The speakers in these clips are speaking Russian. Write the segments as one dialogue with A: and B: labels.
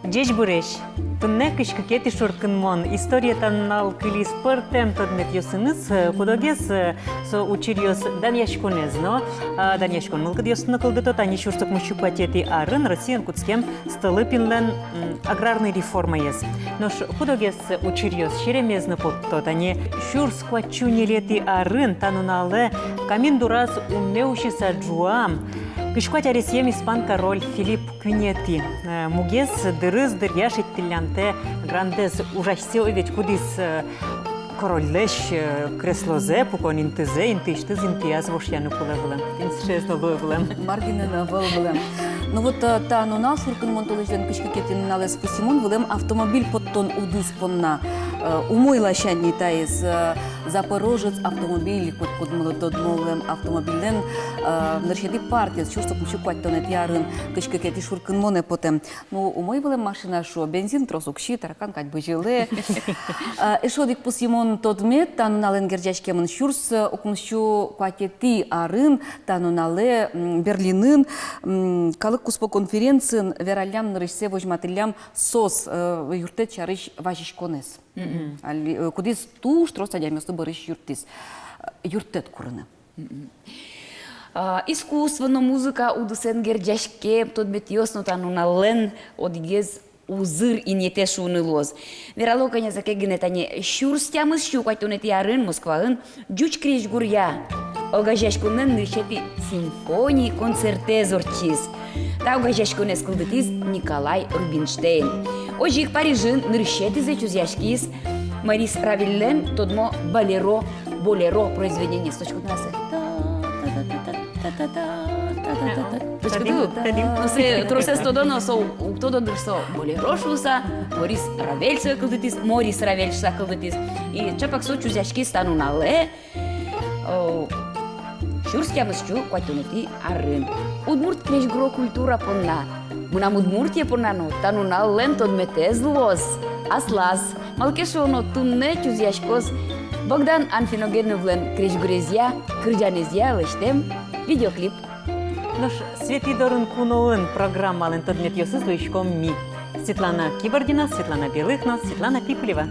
A: Джеч буреш. Тунне кышкыке шуркынмон. История таннал кылис пыртем тодмет йосыныз, кудогес со учирьос даньяшконезно. Даньяшкон мылгыд йосынны кылдыто тани шурсок мущупатети арын Россиян куцкем Столыпинлен аграрный реформа ес. Нош кудогес учирьос шеремезно потто тани шурс квачунилети арын танунале камин дураз умеуши саджуам. Кышкуать аресьем испан король Филипп Квинети. Мугес дырыз дырьяш иттиллянте грандез ужассе овет кудис короллеш креслозе пукон интызе интыштыз интияз вошьяну кулевлем. Инсшезно луевлем.
B: Маргинена вылвылем. Ну вот та нонал шуркын монтолежден кышкыкетин налез пусимон вылем автомобиль подтон удыс понна. Умойла шанни таис Запорожец автомобиль под кудмылы автомобилен ныршеди партия шурсок мучукать тонет ярын кышкыкети шуркын моне потем. Ну умой вылем машина шо бензин тросук щи таракан кать быжиле. Эшодик пусимон тодмет танунален герджачкемын шурс окмущу кватети арын танунале Берлинын калык куспо конференциян вералям нырышсе вожматылям сос юртет чарыш важишконес. Кудис туш троса дямёсты барыш юртис. Юртет курыны.
C: Искусственно музыка удусен герджашке тодмет йосно танунален одигез узыр инете шунылоз. Верало конечно кегнетане шурстямыз щукатунет ярын Москваын жуч криш гурья. Огажашкунен ныршети симфонии концерте зорчиз. Та огажашкунес кылдытиз Николай Рубинштейн. Ожик Парижин ныршети зачузяшкиз Марис Равиллен тодмо болеро произведение с точку трассы. Тросес тодоно со тододырсо болеро шуса Морис Равельса кылдытиз и чапак со чузяшки стану нале шурскямысчу кватунети арын. Удмурт крежгро культура понна. Мунам Удмуртия понано тану нален тодметез лоз аслаз малкешоно тунне чузяшкос Богдан Анфиногеновлен крежгурезия кырджанезия лештем видеоклип.
A: Нош Светидорын куноын программалын тодмет йосыз луишком ми. Светлана Кибордина, Светлана Белыхно, Светлана Пикулева.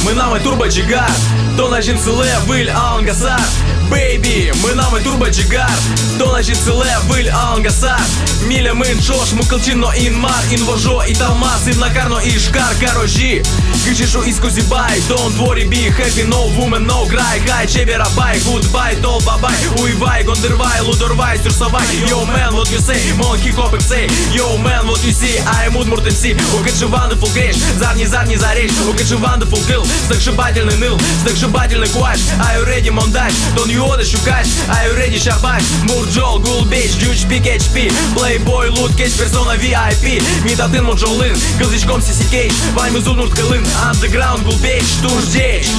D: Мы намай турбоджигар, тона жинцеле выль ангасар. Бэйби, мы намай турбоджигар, тона жинцеле выль ангасар. Миля мын шош, мукалчино инмар, инвожо и талмас, иннакарно и шкар, корожи. Кычишу искузибай, don't worry, be happy, no woman, no cry, хай, чеберабай, goodbye, дол бабай, уйвай, гондырвай, лудорвай, сюрсовай. Yo man, what you say, monkey hop say. Yo man, what you see, I am Удмурт MC. Укачу wonderful греш, зарни заречь, укачу wonderful kill. Сногсшибательный ныл, сногсшибательный куаш. Are you ready, мондаж, don't you order щукач. Are you ready, шабаш, мурджол, гулбейч, дюч, пик, HP. Playboy, лут, кетч, персона, VIP. Мидатын, моджолын, кылзичком, сиси кейдж. Вайм из Удмурт кылын, underground, гулбейч, туждечь.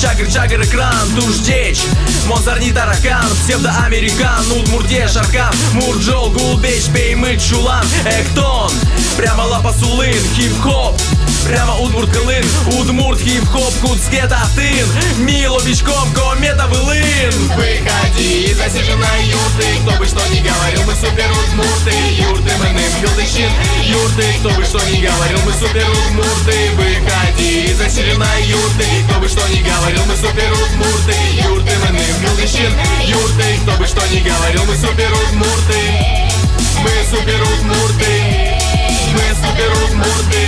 D: Чагр, экран, туждечь. Монсарни, таракан, псевдоамерикан. Удмурте, шаркан, мурджол, гулбейч, пеймыт, чулан, эктон. Прямо лапа сулын, хип-хоп. Прямо Удмурт кылын, Удмурт хип-хоп, куцке татын. Мило бичком, комета вылын.
E: Выходи из засиженной юрты. Кто бы что ни говорил, мы супер удмурты. Юрты мы ным юлдыщин. Юрты, кто бы что ни говорил, мы супер удмурты. Выходи из засиженной юрты. Кто бы что ни говорил, мы супер удмурты. Юрты мы ным юлдыщин. Юрты, кто бы что ни говорил, мы супер удмурты. Мы супер удмурты. Мы супер удмурты.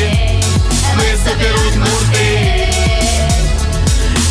E: Мы супер удмурты.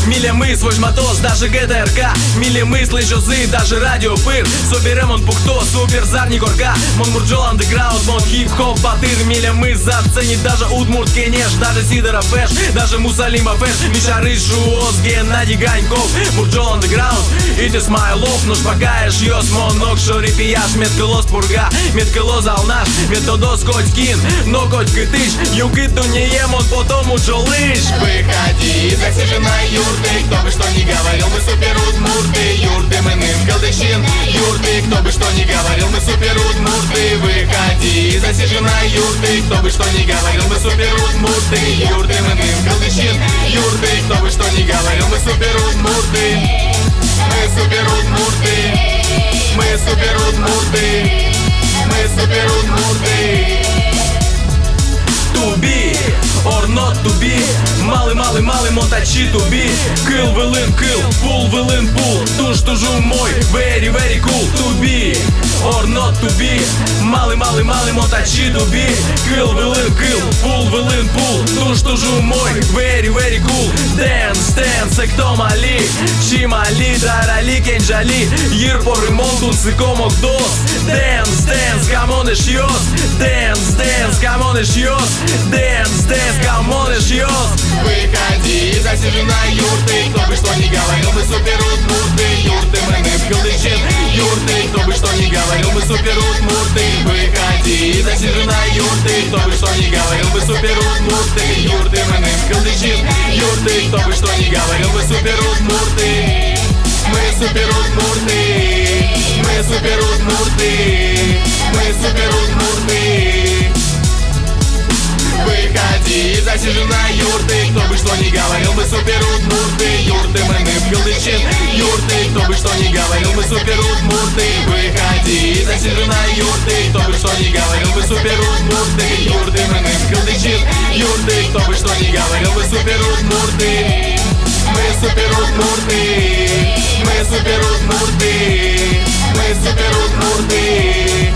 D: Миля мы свой матос, даже ГТРК. Мілі мисли, жози, даже радіопир. Собі ремонт пухто, супер зарні горка. Мон мурджол андеграунд, мон хіп-хоп батир. Міля ми за цені, даже удмурт кенеш, даже Сидора Феш, даже Мусалима Феш. Міша Ришуос, Геннадій Ганьков. Мурджол андеграунд, it is my love. Но шпагаєш йос, монок, шорі піяш. Меткелос пурга, меткелос алнаш. Методос коть кін, но коть китиш. Юкиту не емон, потому чолиш.
E: Выходи из засиженной юрты. Кто бы что ни говорил, мы супер удмурты. Юрты мы ным колдычин. Юрты, кто бы что ни говорил, мы супер удмурты. Выходи из засиженной юрты. Кто бы что ни говорил, мы супер удмурты. Юрты мы ным колдычин. Юрты, кто бы что ни говорил, мы супер удмурты. Мы супер удмурты. Мы супер удмурты. Мы супер удмурты.
D: To be or not to be. Мали мотачі to be. Кил вилин кил, пул вилин пул. Туж тужу мой, very very cool. To be or not to be. Мали мотачі to be. Кил вилин кил, пул вилин пул. Туж тужу мой, very very cool. Dance, хто малі. Чи малі, даралі, кенджалі. Їр по ремонту, цикомок дос. Dance, камонеш йос. Dance, камонеш йос. Dance, камонеш йос.
E: Выходи из засиженной юрты. Кто бы что ни говорил, мы супер удмурты. Юрты мы ным колдычин. Юрты, кто бы что ни говорил, мы супер удмурты. Выходи из засиженной юрты. Кто бы что ни говорил, мы супер удмурты. Юрты мы ным колдычин. Юрты, кто бы что ни говорил, мы супер удмурты. Мы супер удмурты. Мы супер удмурты. Мы супер удмурты. Выходи из засиженной юрты. Кто бы что ни говорил, мы супер удмурты. Юрты мы ным колдычин. Юрты, кто бы что ни говорил, мы супер удмурты. Выходи из засиженной юрты. Кто бы что ни говорил, мы супер удмурты. Юрты мы ным колдычин. Юрты, кто бы что ни говорил, мы супер удмурты. Мы супер удмурты. Мы супер удмурты. Мы супер удмурты.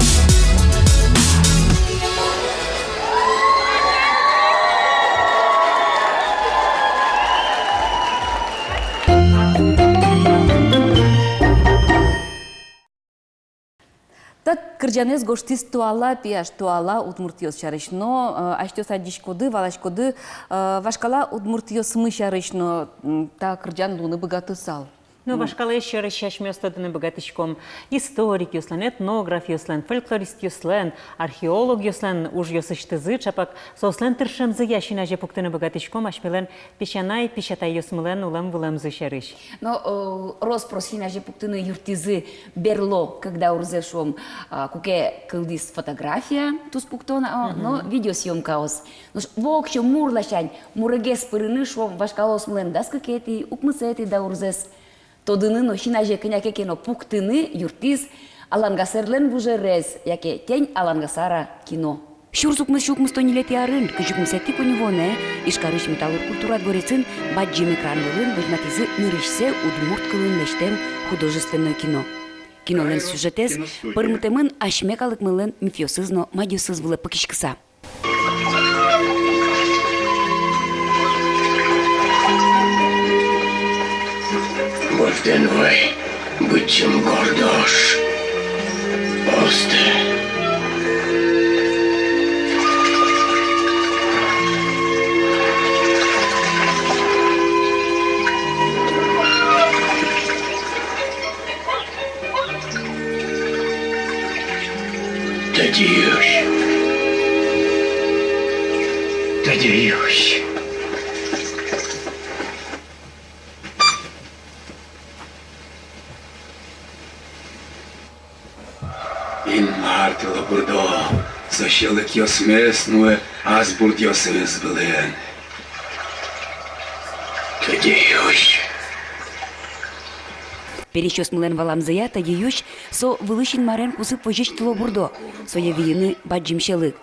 B: Так кырджанез гоштис туала пиаш туала удмуртиос шарышно аштё садишкоды валашкоды вашкала удмуртиос мы шарышно та кырджан луны богаты сал.
A: Ну, вашкала еще расчаш место даны богатычком историк юслен, этнограф юслен, фольклорист юслен, археолог юслен, уж юсыштызы, чапак сослен тыршем заящина же пуктыны богатычком, ашмелен пищанай, пищатай юсмылен, улем вулем зышарыш.
C: Но роспросина же пуктыны юртизы берло, когда урзешом куке кылдис фотография тус пуктона, но видеосъемка ос. Но вокче мурлашань, мурегес пырынышом, вашкалос млен даскакети, укмысети да урзес. Тодыны ношина же кынякекено пуктыны юртиз алангасерлен бужерез, яке тень алангасара кино. Шурсукмыс шукмыс тонилети арын, кычукмысети коневоне, ишкарыш металлург культура дворецын, баджим экранлылын, выжматизы нырышсе удмурт кылын лештем художественное кино. Кинолен сюжетез, пырмытемын ашмекалык мылын мифиосызно мадюсыз вылы пакишкыса.
F: Вожденвай, бычым гордош, осты. Тадеюш. Мартила бурдо, сощелык йос местную, аз бурд йос избылен. Тадеюш.
C: Перещос мылен валамзыя тадеюш со вылышин марен кусып вожечтыло бурдо, соя вийыны баджимшелык.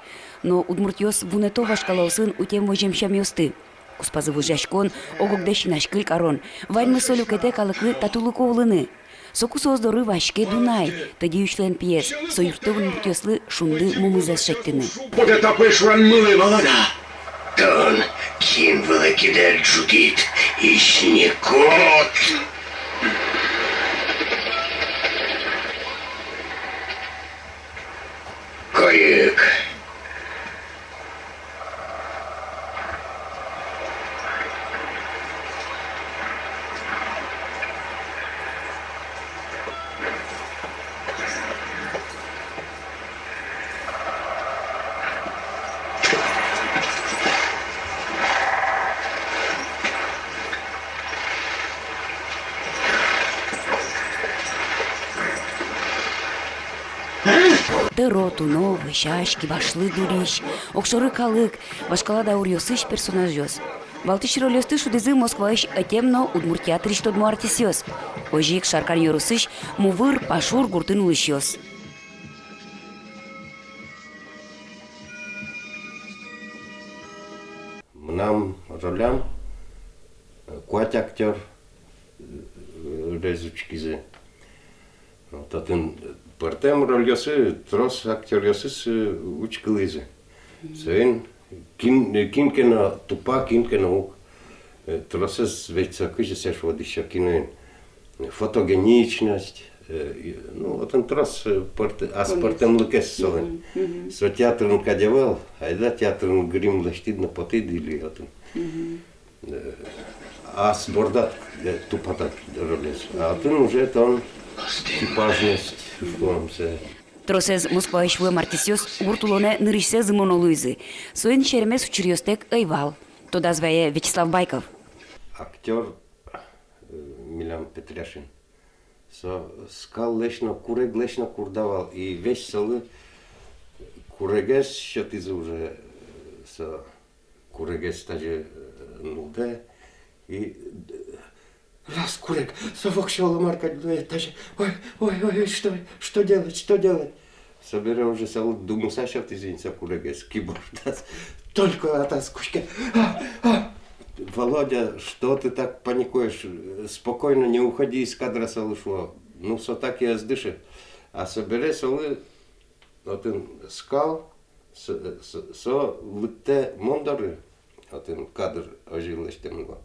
C: Но удмуртьос вунето вашкалаусын утем вожемшам йосты. Куспазы вожашкон, огогдешинаш кыль арон, вальмы солю кете калыклы татулыко улыны. Сокусоз доры вашке Дунай, тадеюшлен пьес, союртовын муртьослы шунды мумызас шектыны.
F: Вот это пышван мылы волода. Тон, кин вылакидер джутит, Ищни кот. Каек.
C: Тыро, туно, вышашки, башлы дурищ, окшоры калык, башкала да урьосыш персонажёс. Балтыш ролёсты шудызы Москваыш атемно Удмуртия триштодму артисёс. Ожик шаркан йорусыш мувыр пашур гуртын улышёс.
G: Нам ролям куать актер резучкизе. Татын партем рольосы трос актер ясыс учкылызе. Сен кинкена тупа кинкена ук. Тросыз ведь сакыжи сеш водища кинен. Фотогеничность. Ну, вот он трос партем лукес солен. Со театром кадевал, айда театром грим лаштидно потыд или вот он. Ас бордат тупатат ролес. А вот он уже он типажность в комсе.
C: Тросез Москваыш вым артисёс гуртулоне нырышсе зымонолуйзы. Соин черемес учерёстек айвал. Туда звае Вячеслав Байков.
G: Актер Милян Петряшин. Скал лечно, курек лечно курдавал. И весь селы курегес, что ты уже со курегес даже нуде. И раз курек, совок шел марка даже, ой, что делать? Собирай уже село, думаю, Саша, ты извините, курегес, киборд, только от скучки. Володя, что ты так паникуешь? Спокойно, не уходи из кадра, Салышова. Ну, все так я сдышу. А собери солы, вот он скал, со лыте мондоры, вот он кадр ожил еще много.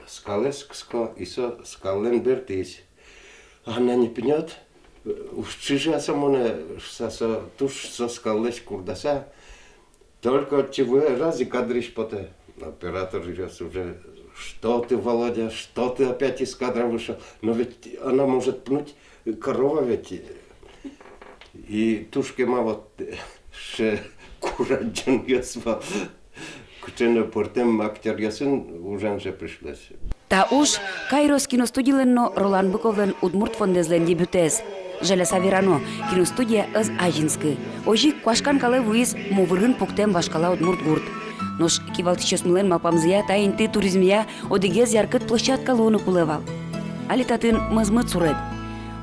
G: Скалес, и со скален бертись. Она не пнет, уж чижа самоне, со туш со скалес курдаса, только от чего раз и кадриш поте. Оператор уже, что ты, Володя, что ты опять из кадра вышел? Но ведь она может пнуть, корова ведь. И тушки ма вот, ше кураджан ясва. Кучено портем актер ясын уже пришлось.
C: Та уж Кайрос киностудийленно Ролан Быковлен Удмурт фондезлен дебютез. Желеса Верано киностудия из Ажинской. Ожик квашкан кале вуиз мувырын пуктем башкала Удмурт гурт. Нож кивалтичес милен мапамзия таинты туризмия одегез яркыт площадка луну кулевал. Али татын мызмыт сурет.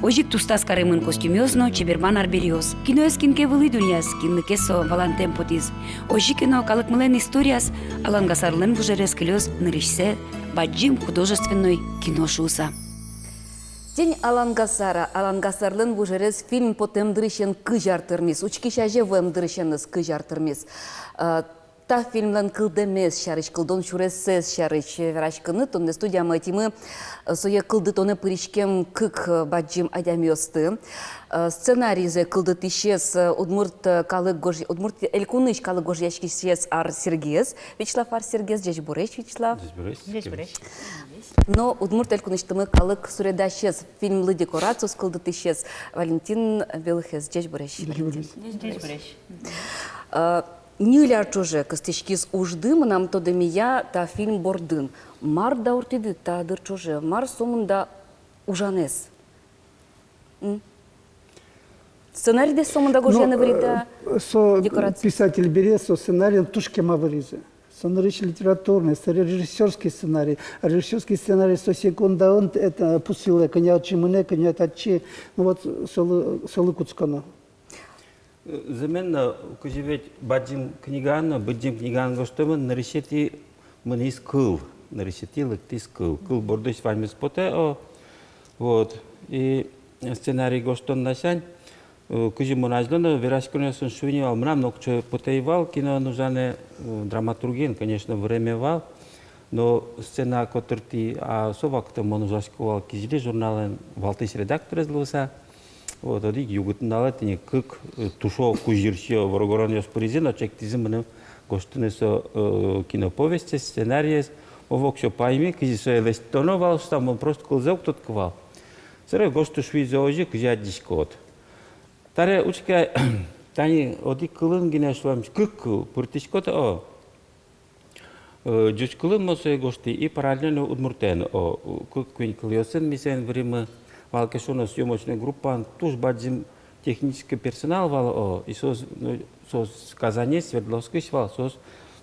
C: Ожик тустас каремын костюмёсно чеберман арбериос. Киноэс кинке вылы дуньяс, кинныкесо валантем потиз. Ожик кино калык милен историас, алангасарлен вужерес келёс нырышсе, баджим художественной кино шуса.
B: День Алангасарлын вужерес фильм потем дырышен кыжартырмис. Учкишаже вэм дырышеныз кыжартырмис. Та фильмлен кылдемес шарыш, кылдон шуресес шарыш верашкыны, тонне студия майтимы соя кылды тоне пыришкем кык баджим адямиосты. Сценарийзе кылды тишес Удмурт элькуныш калык гожьяшкишес ар Сергес. Вячеслав ар Сергес, здесь Буреш, Вячеслав.
A: Здесь Буреш.
B: Но Удмурт элькуныштымы калык суредашес фильмлы декорацию кылды тишес Валентин Белыхес, здесь Буреш.
A: Здесь Буреш.
B: Нилер чуже костичкиз уждым нам то демия та фильм бордын. Мар да уртиды та дыр чуже. Мар сомында ужанес. Сценарий де сомында гожены врида декорация.
H: Писатель берет со сценарием тушки мавризы. Сценарий литературный, режиссерский сценарий. А режиссерский сценарий со секунда он это пустил, коня чимыне, коня тачи. Ну вот солы куцкана.
I: За мен кожевет баджим книган, баджим книган гоштомен нарисети манис кул, нарисети лектис кул бордош ваймес поте вот и сценарий гоштон насань кожим монажлено верашконе сон швинивал мнам нокче потеивал кино нужане драматурген, конечно, времевал, но сцена, которая ты, а собак-то моножашковал кизили журнален валтыш редактор излуса, вот, одик югутнала тени как тушо кужирчо ворогорон яспоризин, очек тизимным гостыны со киноповести, сценарии, овок шо пойми, кизи со элестоновал, что там он просто колзел тот квал. Сరే госту швизоожи кжадиш код. Таре учка тани одик кылын гине швамш кыкку пуртишкот о. Жучкылын мосой гости и параллельно удмуртен о кыкквин клёсен мисен время валкешона съемочная группа туж бадзим технический персонал вал о и сос Казани Свердловский вал сос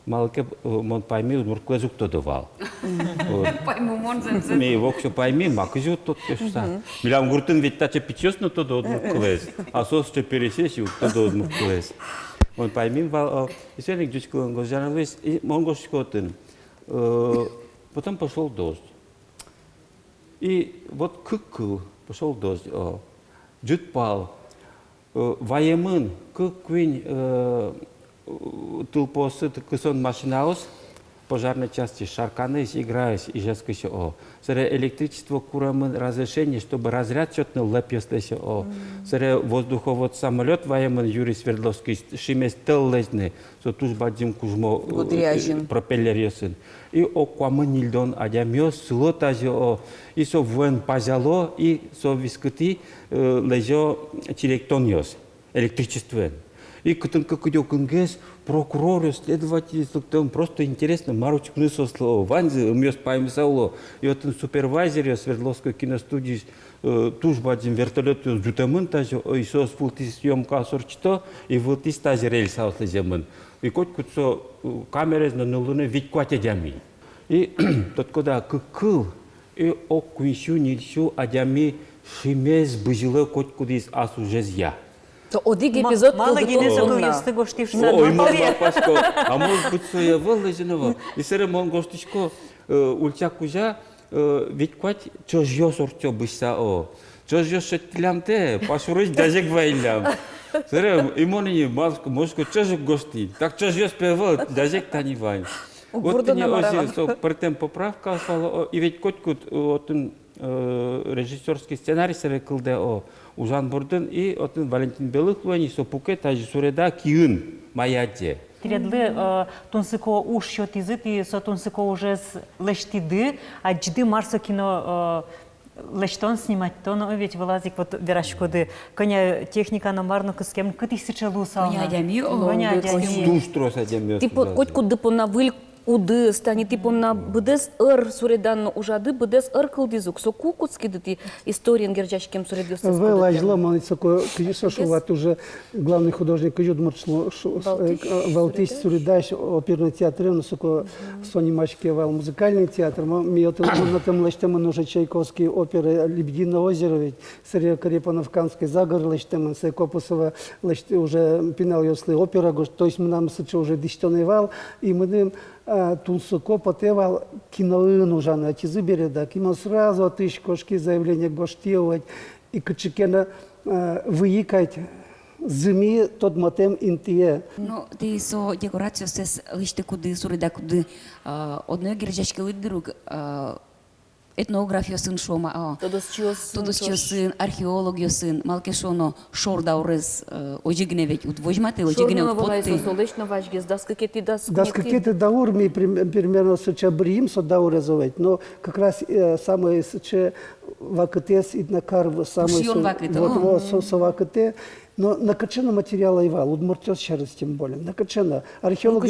I: малке мон пойми удмурткле зукто давал.
C: Пойму мон земзем.
I: Ми вокшо пойми макжу тот кешса. Милам гуртын ведь таче пичёсно то до удмуртклес. А сос че пересеси то до удмуртклес. Он пойми вал и сегодня жучкылын гожаналыс и монгошкотын. Потом пошел дождь. И вот кыкку пошел дождь. Жут пал. Ваемын кыквин тулпосы кысон машинаус пожарной части шарканы играясь и жескося о. Сре электричество курамын разрешение, чтобы разряд чётно лепёстеся о. Сре воздуховод самолет воемын Юрий Свердловский шимес теллезны, со туж бадзим кужмо пропеллер ёсын. И о куамын илдон адямёс суло тажи о. И со вен пазало и со вискыти лежо чиректон ёс. Электричество. И как идет конгресс, прокуроры, следователи, просто интересно, Маручик нысосло, Ванзи, умест паймисауло, и вот супервайзер Свердловской киностудии, туж бадзим вертолет с джутамын тажи, и сос пулти съемка сорчито, и вот из тажи рельса ослеземын. И котку со камеры на нулуне ведь кватя дями. И тот куда кыкыл, и оквищу нильщу адями шимез быжило котку дис асу жезья.
B: То одик епизод
A: Мало гинеза
B: кылдытон
A: коли
B: на.
A: сте гоштивши.
I: Ой, мама пашко, а может быть, что я вылезенного. И сэр мон гостичко ульчак кужа ведь квать чожьё сорчо быса о. Чожьё шеттилямте, пашурыш дажек вайлям. Сэр имони маску мошко чожик гости. Так чожьё спевал дажек тани вайн. Вот не ози со претем поправка стала и ведь котку отын режиссерский сценарий сэр кылды о. Ужан Бурдын и отын Валентин Белыхлуани сопуке тажи суреда киын маяте.
A: Тиредле тунсыко уж счет изыти, со тунсыко уже с лештиды, а джды марсо кино лештон снимать, то но ведь вылазик вот верашкоды. Коня техника на марно кыскем кытысяча лусал.
C: Коня адями,
A: Коня адями.
I: Туштрос адямёс.
B: Типа котку дыпона выль уды стани типона бдес ыр суреданно ужады бдес ыр кылдизук со кукутски дыти историян герджашкем суредёсты.
H: Вы лажла маницако кыжисо шуват уже главный художник Юдмурчло Валтыш Суридаш оперный театр, но соко Сонимашке вал музыкальный театр. Мы на том лештем уже Чайковский оперы Лебединое озеро ведь Сырья Карепановканской загор лештем Сайкопусова уже пинал ёслы опера, то есть мы нам сычо уже дистёный вал и мы Тунсуко потевал киноын уже на Тизыбере, да, кино сразу отыщ кошки заявление гоштевать и качекена выикать зими тот мотем интие.
C: Ну, ти со декорацию с лиште куды суреда куды одной герджашки лидерук етнография сын шома, тодос сын, археолог сын, малке шоно шордаурыз ожигне ведь удвожматы, ожигне
B: утпотты. Солечно важгез, даскакети
H: Даскакети даур ми примерно соча брим со даурезовать, но как раз самое соча вакытес и накарв самое вот вакыте. Но накачано материала Ивал, удмуртёс сейчас тем более. Накачано. Археолог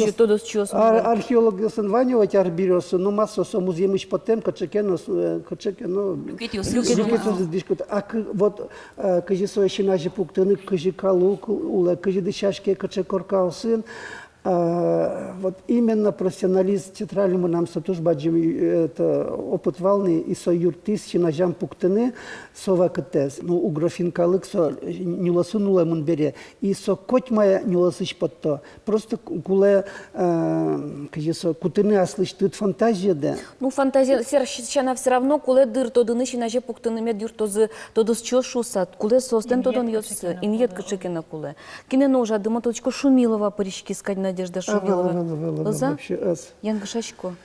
H: сын Ванёвать арбирёсы, но массо со музеемыш потем, качекено, а вот кажи соещи нажи пуктыны, кажи калук, уле, кажи дышашки, качекоркал сын. Вот именно профессионалист театральный мы нам сатуш баджим это опыт волны и со юртис чинажам пуктыны сова катес ну у графин калык со нюласунула мунбере и со коть моя нюласыч под то просто куле кажи со кутыны аслыштыт фантазия да
B: ну фантазия серщана все равно куле дыр то дыны чинаже пуктыны мед юртозы тодос чошуса куле состен тодон ёс иньет качекена куле кинено уже дымоточко Шумилова парички сказать Надежда Шумилова.
H: Вообще,
B: Янга Шашко.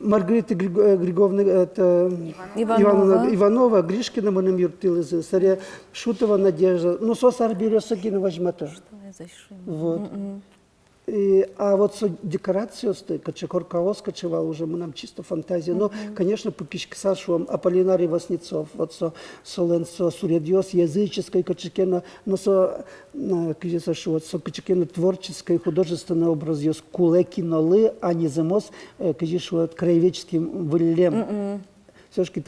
H: Маргарита Григорьевна это, Иванова, Гришкина мы нам юртилизы, Сария Шутова Надежда, ну сосар берется кино возьмата. Вот. А вот со декорацию, качекор каос качевал уже, мы нам чисто фантазия. Но, конечно, по кишксашуам Аполлинарий Васнецов, вот солен со сурядьос языческой качекена, но со качекена творческой художественный образ ёс кулекинолы, а не замос, конечно, краеведческим вылем. Все-таки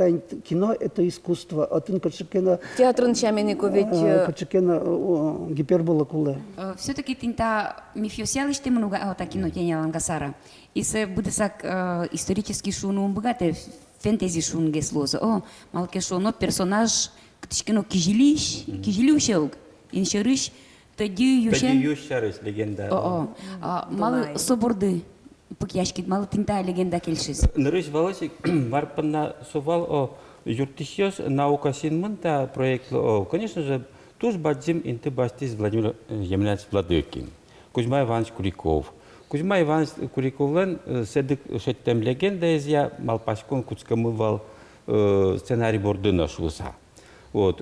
H: кино – это искусство. А ты качекена...
B: Театрын чаменикович...
H: Качекена гипербола куле.
C: Все-таки тинта мифиосиалы ще много аута кино тяня лангасара. И се буде сак исторически шуну богате фэнтези шун геслоза. О, малке шуно персонаж ктичкино кижилишелг. Иншериш тоді юшен...
I: Тоді юшарис легенда.
C: Малы соборды. Пукяшки, мало тинта легенда келшиз.
I: Нырыш Валасик марпанна совал о юртищёс наука синмента проект о, конечно же, туж бадзим инты бастис Владимир Емельянович Владыкин, Кузьма Иванович Куликов. Кузьма Иванович Куликовлен седик шеттем легенда из я малпашкон куцкамывал сценарий бордына шулса. Вот.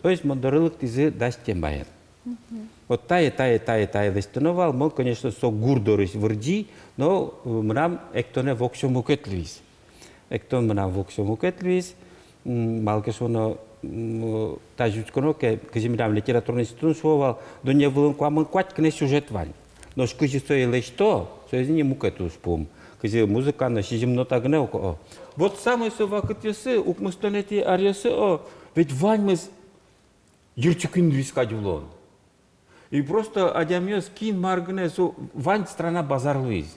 I: То есть модерылык тизы дастем баян. Вот тае листановал, мол, конечно, со гурдорис вырди, но мрам эктоне вокшо мукетлис. Эктон мрам вокшо мукетлис, малкешоно тажучконо, ке казимрам литературный институт шовал, до не вылым куамын квать кне сюжет вань. Но шкыжи сое лешто, сое не мукету спом. Кази музыка на сижимно тагне око. Вот самый совакытесы, укмустонети ариосы, ведь вань мы юрчукин вискадюлон. И просто адямёс кин маргне со вань страна базарлуиз.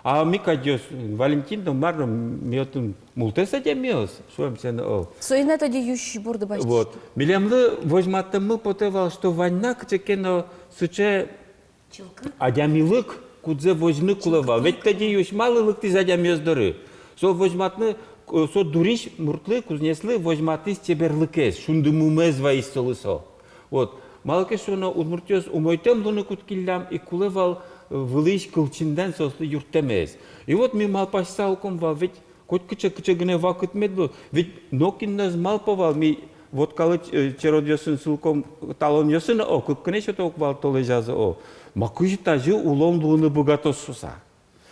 I: А ми кадёс Валентин да марно мётун мултес адямёс. Шуэмся на.
B: Соина тоді юш борды бачиш.
I: Вот. Милямлы возьматтымы потевал, что война кчекено суче адямилык кудзе возьны кулевал. Ведь тоді юш малылык тиз адямёс дыры. Со возьматны со дуриш муртлы кузнеслы возьматыс теберлыкес. Шунды мумез ваис солысо. Вот. Малке шуно удмуртёс умойтем луны куткиллям и кулевал вылыш кылчиндан сослы юртемез. И вот ми малпашса укомвал, ведь хоть кыча гыне вакыт медлу, ведь нокинназ малповал ми вот калы черодёсын сылком талон ёсын о, кыккыне шото оквал толы жазы о. Макыжы тажы улом луны богатос суса.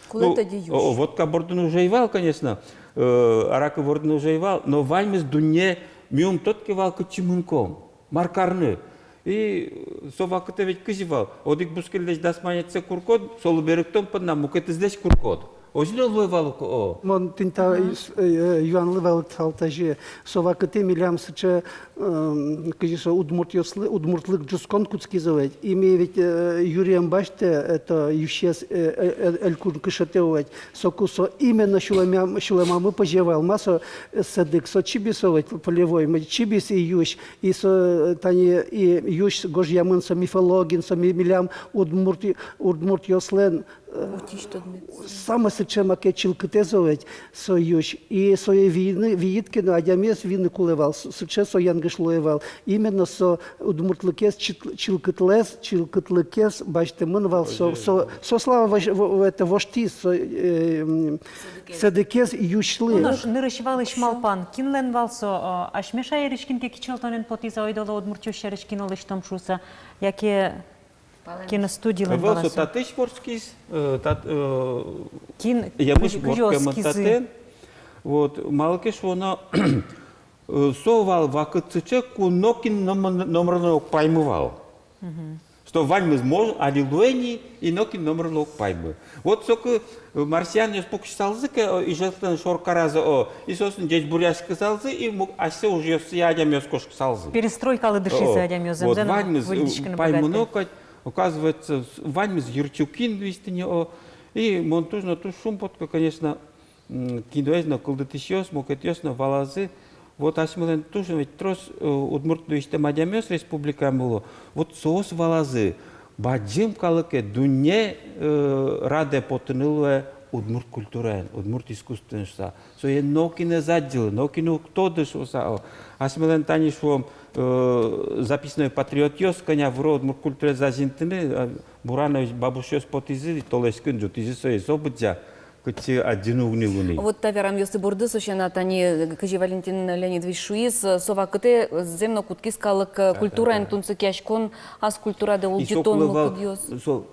B: Кулы тоді юш.
I: Вот кабордын ужайвал, конечно, арака бордын ужайвал, но вальмыз дунне миум тоткевал кычымынком, маркарны. И совакыты ведь кызывал. Одик бускелдеш дасманетсе куркод, солу беректон панна мукетиздеш куркод. Озлё луевал о.
H: Мон тинта Юан лывал талтажи. Совакыты милям сыча, кажется, удмуртлык джускон куцки зовет. Ими ведь Юрием баште это юшес элькун кышатевать. Сокусо именно шулема мы пожевал. Масо садык со чибисовать полевой. Мы чибис и юш. И со тани и юш гожьямын со мифологин, со милям удмуртьослен. Саме сече маке чилкетезовать союз и свои виитки на адямес вины кулевал сече со янгышлоевал именно со удмуртлыкес чилкетлыкес бачте мынвал со слава это вошти со седекес юшлы.
A: Наш нырышвал шмалпан кинлен валсо ашмеша еришкинке кичалтонен потиза ойдала удмуртёш еришкин олештом шуса яке киностудиялен
I: Вълсо
A: баласо.
I: татеш порскис,
A: Кин
I: ямыш моркемантатен. Вот малкеш вона совал вакытче кунокин номерно паймывал. Что вальмыз мож алилуэни и нокин номерно паймы. Вот соку марсиан я спокшалзыка и жестен шоркараза о и сосын десь буряшка салзы и асе уже сядя мёскош салзы.
A: Перестройка алы дыши за адямёзем.
I: Вот вальмыз паймынокать. Оказывается, Ваньмис Юрчукин вистине о и монтужно ту шумпотка, конечно, киноэзно колдытышёс, мокетёсно валазы. Вот асмелен тушен ведь трос удмурту иште мадямёс республика было. Вот соос валазы. Баджим калыке дуне раде потынылуэ удмурт культурен, удмурт искусствен шса. Сое нокине заджилы, нокину кто дышуса. Асмелен танишвом записной патриотиос, коня в род культуре зажинтыны, Буранович бабушёс потизы, толескын жутизы соес обыдзя, кыти один угнилуны.
B: Вот таверам ёсты борды сочена тани кажи Валентин Леонидович Шуис сова кыте земно кутки скалык культура ин тунцы кяшкон ас культура да улжитон мукдиос.
I: Со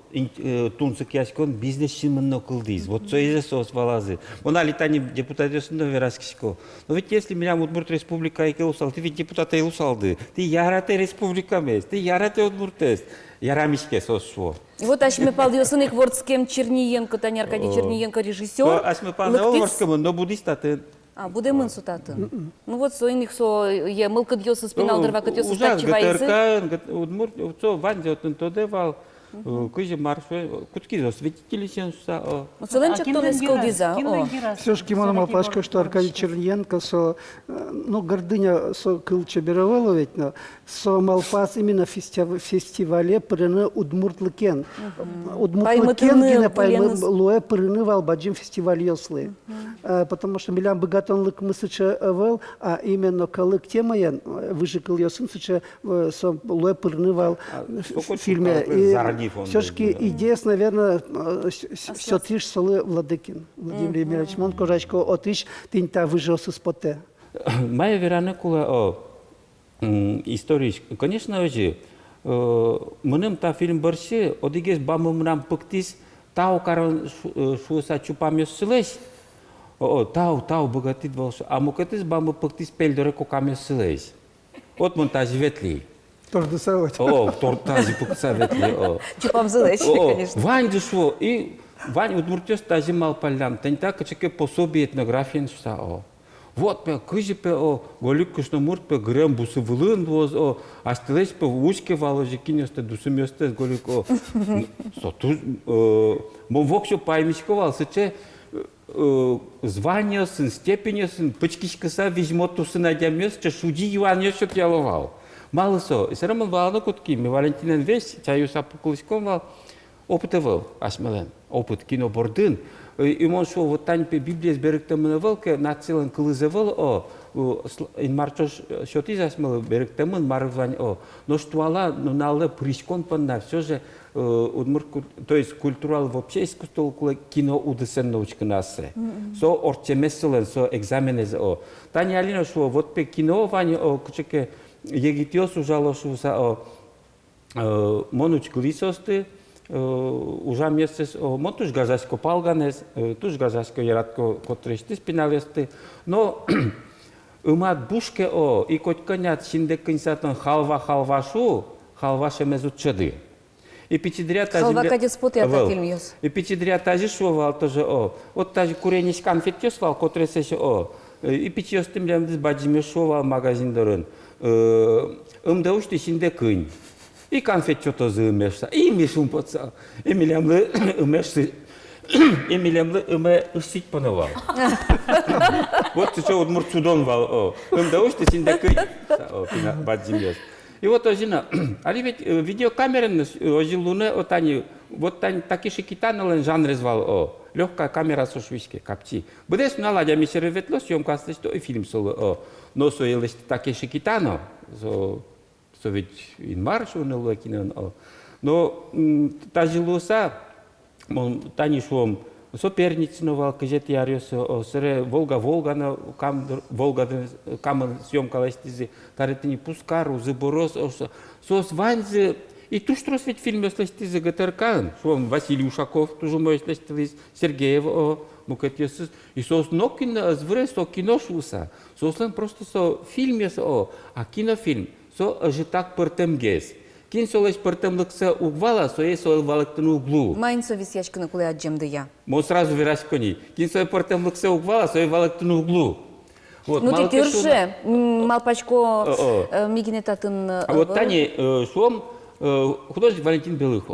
I: тунцы кяшкон бизнес шимынно кылдыз. Вот соезе сос валазы. Она летани депутатёсында вераскишко. Но ведь если меня Удмурт республика и усал, ты ведь депутата и усалды. Ты ярате республика мес, ты ярате Удмуртес. Ярамишке сосво.
B: И вот ашме палдиосын их вордским Черниенко, Таня Аркадий Черниенко режиссер.
I: Ашме палдиосын, но будистаты.
B: А, буде мын сутатын. Ну вот со иных со е мылкы дьосы спинал дырва катёсы
I: Ужас,
B: стачивайцы.
I: ГТРК, Удмурт, со ванзе отын тодевал. Кыжы маршрут, кутки осветители сенса.
B: Целен чактон сколдиза.
H: Все-таки Кимона Малпашка, что Аркадий Черненко, ну, гордыня со Кылча Беровала ведь, но со Малпас именно в фестивале прыны Удмуртлыкен. Удмуртлыкен гене паймы луэ прыны валбаджим фестиваль ёслы. Потому что милям богатонлык мысыча вел, а именно калык темаян, выжикал ёсын сыча со луэ прыны вал в фильме. Все-таки идея, наверное, все тиш солы Владыкин. Владимир Емельевич Монко, Жачко, отиш, тинта выжил с споте.
I: Моя верана кула история, конечно же, мнем та фильм борщи, одигес бамом нам пыктис, тау каран шуса чупамес силеш, тау богатит волш, а мукатис баму пыктис пельдоре кокамес силеш. От монтаж ветли.
H: Тордусовать.
I: Тортази пуксаветли.
B: Чупам зелечь, конечно.
I: Вань дешво, и Вань удмуртёс тази мал палям, тента качеке пособие этнографиен шта. Вот пе кыжи пе голик кушномурт пе грем бусывылын воз, астелеш пе ушке валожи кинёсте дусымёсте голик соту мон вокшо паймишковал сыче звание сын, степень сын, пычкишкаса визьмоту сын адямёс, че шуди юанёс яловал. Мало со. И все равно вално кутки. Мы Валентинен весь, чаю сапукулиском вал, опытывал, асмелен, опыт кинобордын. И он шел вот тань по Библии сберегтем велке, на целен кылызывал, ин марчош шоти асмел берегтем марвань, но штуала, но нале прискон панна, все же удмурт, то есть культурал вообще искусство кино удесен научка насе. Со орчемеселен, со экзаменез, Таня Алина шо вот по кино вань, кучеке Егитиос ужалошуса монуч клисосты, ужа месяц монтуш газаско палганес, туш газаско яратко котрещи спиналесты, но умат бушке и котканят шиндекинсатан халвашу, халваше мезучады. И пятидрят тази...
B: Халва кадеспот я та фильм ёс.
I: И пятидрят тази шувал тоже вот тази курениш конфет ёсвал, котресеше и пятиос тымлям дыз баджиме шувал магазин дырын. Îmi dăuște și de câini. И конфет что-то заимешься. И мишум подсал. И милямлы имешься. И милямлы име ищить поновал. Вот что вот мурчудон вал. Îmi dăuște și de câini. Бадзимес. И вот ожина. Али ведь видеокамеры ожи луне отани. Вот тань такие шикитанелен жанр звал. Легкая камера со швейки капти. Будешь наладя мисерветло съемка что и фильм соло. Но со елес таке шикитано. So ведь in марш он лакинен. Но та жилоса тани шом соперницновал кажет яриос сре Волга на Волга камен съемка лестизи таретни пускару заборос сос ванзе и ту что ведь фильм лестизи ГТРК шом Василий Ушаков тоже мой лестизи Сергеев мукатес и сос нокин звре со киношуса сослен просто со фильме со а кинофильм со ажитак пъртем гес. Кин солеш пъртем лъкса угвала, со е со валактану углу.
B: Майн со висячка на коле аджем да я.
I: Мо сразу вираш кони. Кин со е пъртем лъкса угвала, со е валактану углу. Вот,
B: ну ти тюрже, малпачко мигинетатын...
I: А вот тани шуом художник Валентин Белых.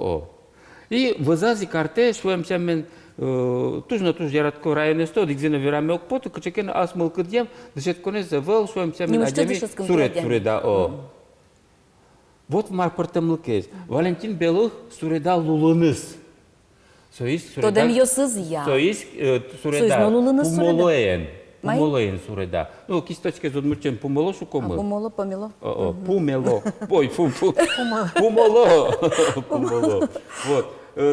I: И възази карте шуем чамен туж на туж яратко районе сто дигзена вираме окпото, качекен аз мълкадjem, дъжет коне завъл, шуем чамен аджеми суреда. Вот мар пъртем лъкез. Валентин Белых суреда лулыныз.
B: Тодем йосыз я.
I: Соис суреда умолоен.
B: Май?
I: Помолоен суреда. Ну, кисточка за удмуртчен помоло шукомы.
B: Помоло, поміло.
I: Пумело. Ой, пумоло. Пумоло. Вот.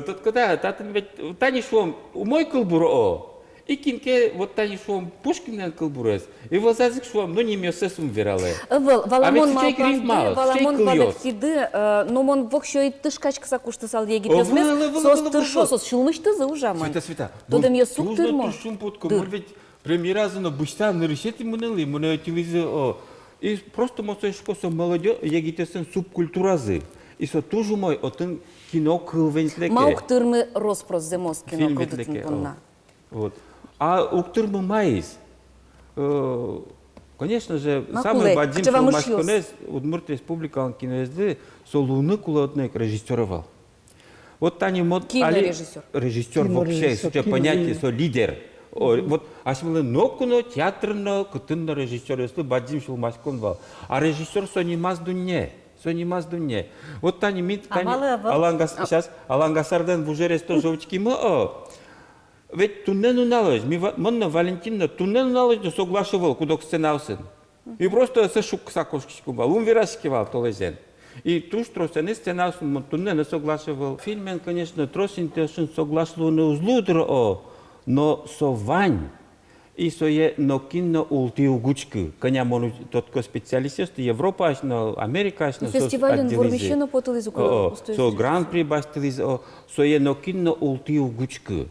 I: Тут когда татын ведь тани шуом умой кылбуро. И кинке вот тани шуом Пушкинен кылбурес. И возазик шуом, ну не мёсесум верале.
B: Валамон
I: А ведь чей гриф мало, чей
B: Валамон
I: кыльёс.
B: бадактиды, но мон вокшо и тышкачка сакушты сал егит язмес, сос тыршо, сос шулмышты за ужамай.
I: Света.
B: Тодем я сук тырмо.
I: Тушум подко, может быть, премьера за бущта на решете мунели, муне телевизор. И просто мосоешко со молодежь, егитесен субкультуразы. И со тужу мой отын кино кылвенслеке.
B: Маук тырмы роспрос земос кино
I: Фильм
B: кылдытын
I: ветлеке.
B: понна.
I: Вот. А уктырмы майс. Конечно же,
B: Макуле,
I: самый Вадим
B: где вам
I: Машконез, Удмурт Республика киноезды, солуны кулотник режиссировал. Вот Тани мод...
B: Кинорежиссер.
I: Режиссер вообще,
H: Кинорежиссер,
I: судя понятие, со лидер. Вот, ашмылы нокуно, театрно, кытынно режиссер, если Вадим Шулмашкон вал. А режиссер сонимаз дунне. Сонимаз дунне. Вот Тани мит, сейчас Алангасардан в ужере сто жовчки мы, ведь туннену налож, Монна Валентина туннену налож да соглашивал, куда сценался. И просто се шук сакошкичку бал, вирашкивал толезен. И туш тросен сценался, туннену соглашивал. Фильмен, конечно, тросен тешен соглашивал не узлудро, но со вань. И со е но кино улти угучки. Коня мону тотко специалист, Европа ашно, Америка ашно.
B: Фестивален вормищено потылыз уколо.
I: Со гран-при бастилиз, со е но кино улти угучки.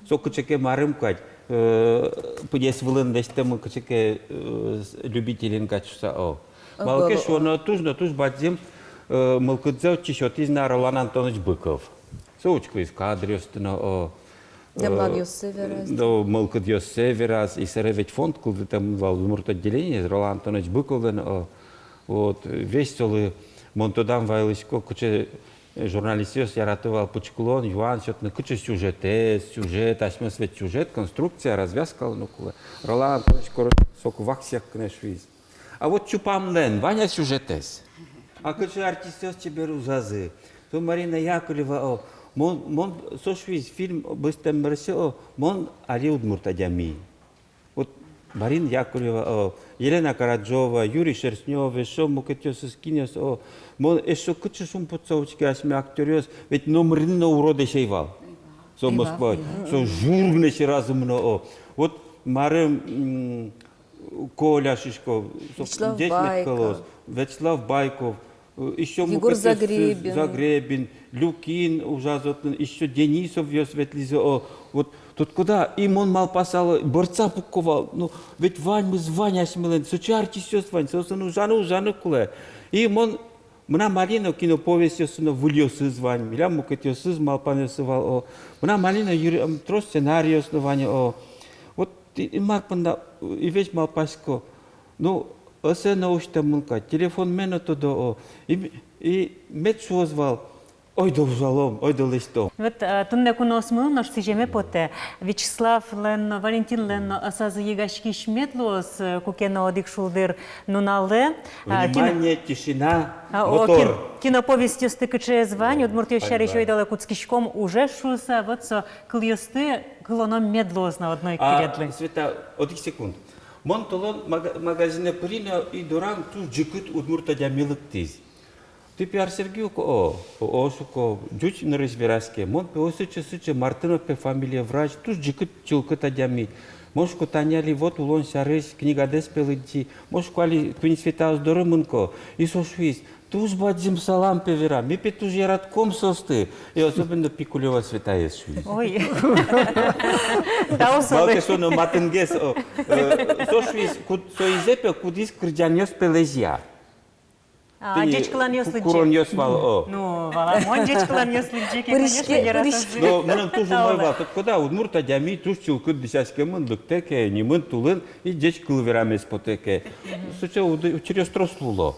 I: Со кучеке марым кать, подес вылын дестем кучеке любителен качуса. Малке шоно туж бадзим мылкыдзев чешотиз на Ролан Антонович Быков. Соучку из кадрёстно.
B: Демлагиос Северас.
I: Да, мылкыдёс Северас. И серевет фонд, когда там в Удмурт отделении, Ролан Антонович Быков. Вот, веселый Монтодам Вайлышко, куче журналистиос яратывал Пучкулон, Юан, что-то куча сюжет, асмысвет сюжет, конструкция, развязка, ну, Ролан Антонович, соку ваксиак, конечно, А вот чупамлен, Ваня сюжетес. А куча артистиос тебе рузазы. То Марина Яковлева, мон сошвиз фильм быстро мерсо, мон али Удмуртадями. Вот Марина Яковлева, Елена Караджова, Юрий Шерстнев, еще мукетёс скинёс, мон еще куча шум подсовочки, асме актерёс, ведь номерно уроды шейвал. Со Москвой, со журнеше разумно. Вот Марем Коля Шишков, Вячеслав Байков, еще
B: Егор
I: Загребин, Люкин, ужасный, еще Денисов вез ветлизо. Вот тут куда им он мал пасал, борца пуковал. Ну, ведь Вань, мы с Ваней смелен, сучарти все с Вань, сосно ужану куле. И он мна малина кино повестью соно выльёсы с Вань, миля мукетёсы с мал панесывал. Мна малина трос сценарий основания. Вот и мак панда и весь мал паско. Ну, осе наушта мулка, телефон мене тодо. И мет шозвал. Ой, да ужалом, ой, да листом.
A: Вот тунне куносмыл наш сижеме поте. Вячеслав лен, Валентин лен, асаз егашки шметлос, кукена одик шулдер нунале.
I: Внимание, тишина, мотор.
A: Киноповесть стыкаче звань, удмурт еще еще дала куцкишком уже шуса, вот со кльёсты, клоном медлоз на одной киредле.
I: Света, одик секунд. Монтолон магазине Прино и Доран туж джикут Удмуртадя милыктиз. Ты пиар Сергею шуко джуч на разбираске. Мон сыче Мартынов пе фамилия врач туж джикут чилкыта дями. Мошко таняли вот улон сярыш книга деспелыти. Мошко али квин света здоровынко. И сошвиз. Туж бадзим салам певера. Ми пе туж яратком состы. И особенно пикулева света есть швиз.
A: Ой. Да особенно.
I: Малке соно матенгес. Сошвиз соизепе кудис крджаньос пелезия.
A: А дечкалан ёслыджи.
I: Курон ёсвал.
A: Ну, валамон дечкалан ёслыджи, конечно, яратажи.
I: Но менен тоже мойва. Тут куда Удмурт адями туж чилкыт десяске мын дыктеке, не мын тулын и дечкал верамес потеке. Суча учерёс трослуло.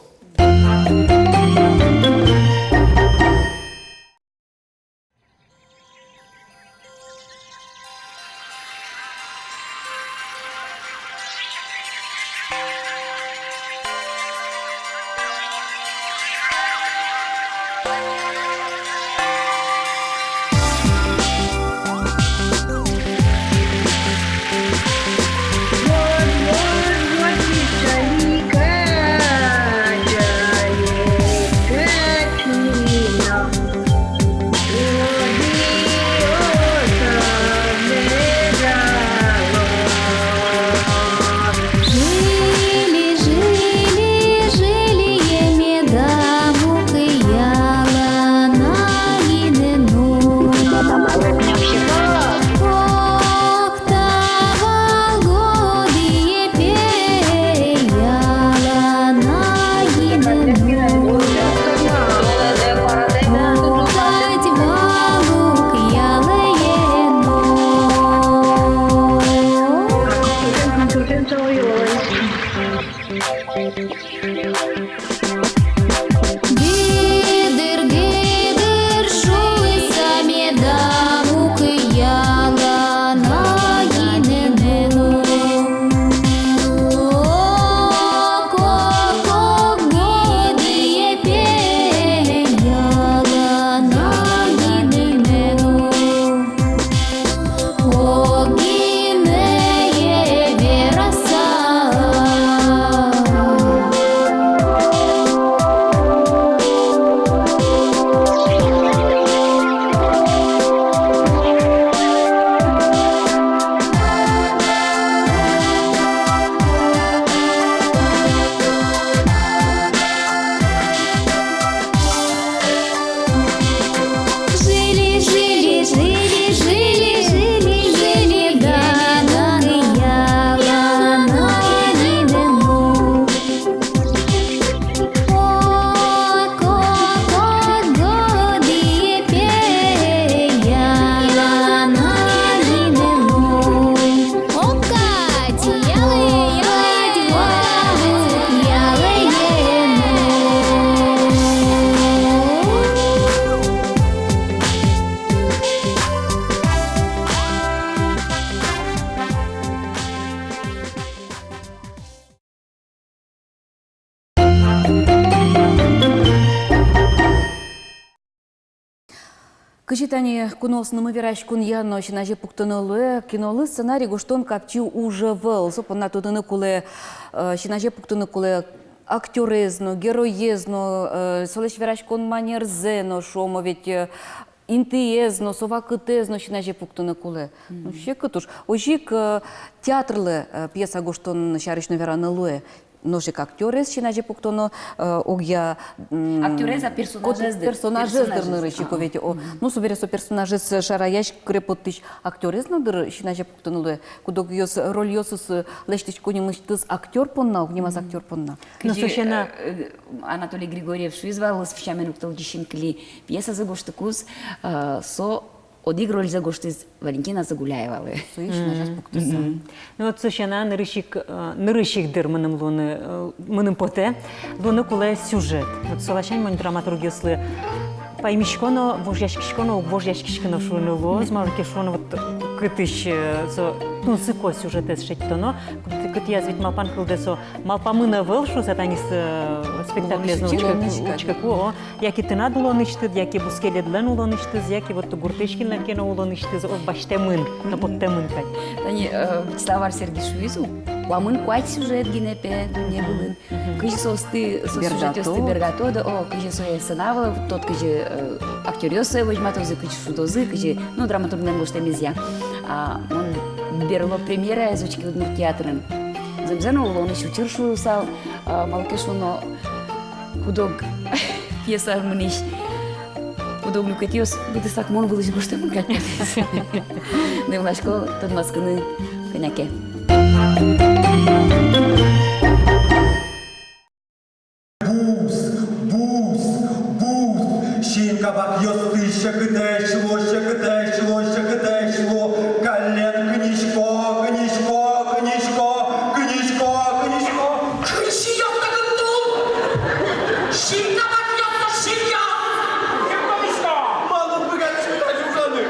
B: Кычитани куносны вирач кун яно шинаже пуктынылы кинолы сценарий гоштон капчи уже выл. Сопонна тудыны куле шинаже пуктыны куле актерезно, героезно, солеш вирач кун манерзено, шомо ведь интиезно, совакытезно шинаже пуктыны куле. Ну щекытуш. Ожик театрлы пьеса гоштон шаришно веранылы. Ножик актерез шинаже пуктоно огя
C: Актереза
B: персонажез дырнырычико ведь ну собересо персонажез шараяш крепоттыш актерез надыр шинаже пуктонылы кудок ёс роль ёсус лештич конимыштыз актер понна огнимаз актер понна.
A: Ну сушена
C: Анатолий Григорьев швизвал с вчамен укталдишин кли пьеса за гоштыкуз со одигроль за гоштыз Валентина Загуляева.
A: Ну от сушена нырышик дыр мыным луны мыным поте луны куле сюжет. Вот солашань мон драматургияслы паймишконо вожяшкишконо вожяшкишкино шуныло змарки шуно вот кытыш ну сыко сюжетес шеттоно кыт язвит малпан кылдесо малпамына выл шу сатанис спектаклезно учкаку яки тынад улоныштыд яки бускеледлен улоныштыз яки вот гуртышкинлен кено улоныштыз о баштемын капоттемын кай.
C: Тани Вячеслав Сергей Шуизу Ламын куать сюжет гинепе не былын. Кыжы состы сюжет ёсты бергатода, о кыжы сое сынавы, тот кыжы актерёсы возьматозы, кыжы шудозы, кыжы ну драматургнен гоштемезья. Он берло премьера изучки удмур театрын. Земзено улон ещё чиршу сал малкешуно худог пьеса мыниш. Худог люкатиос будет так мон вылез гоштемын катмес. Невлашко тот маскыны коняке.
J: Щінка бак йости, щеките шло, кален книжко. Кричи йоста гантун! Щінка бак йоста, щінка! Ману бігать світа жужани!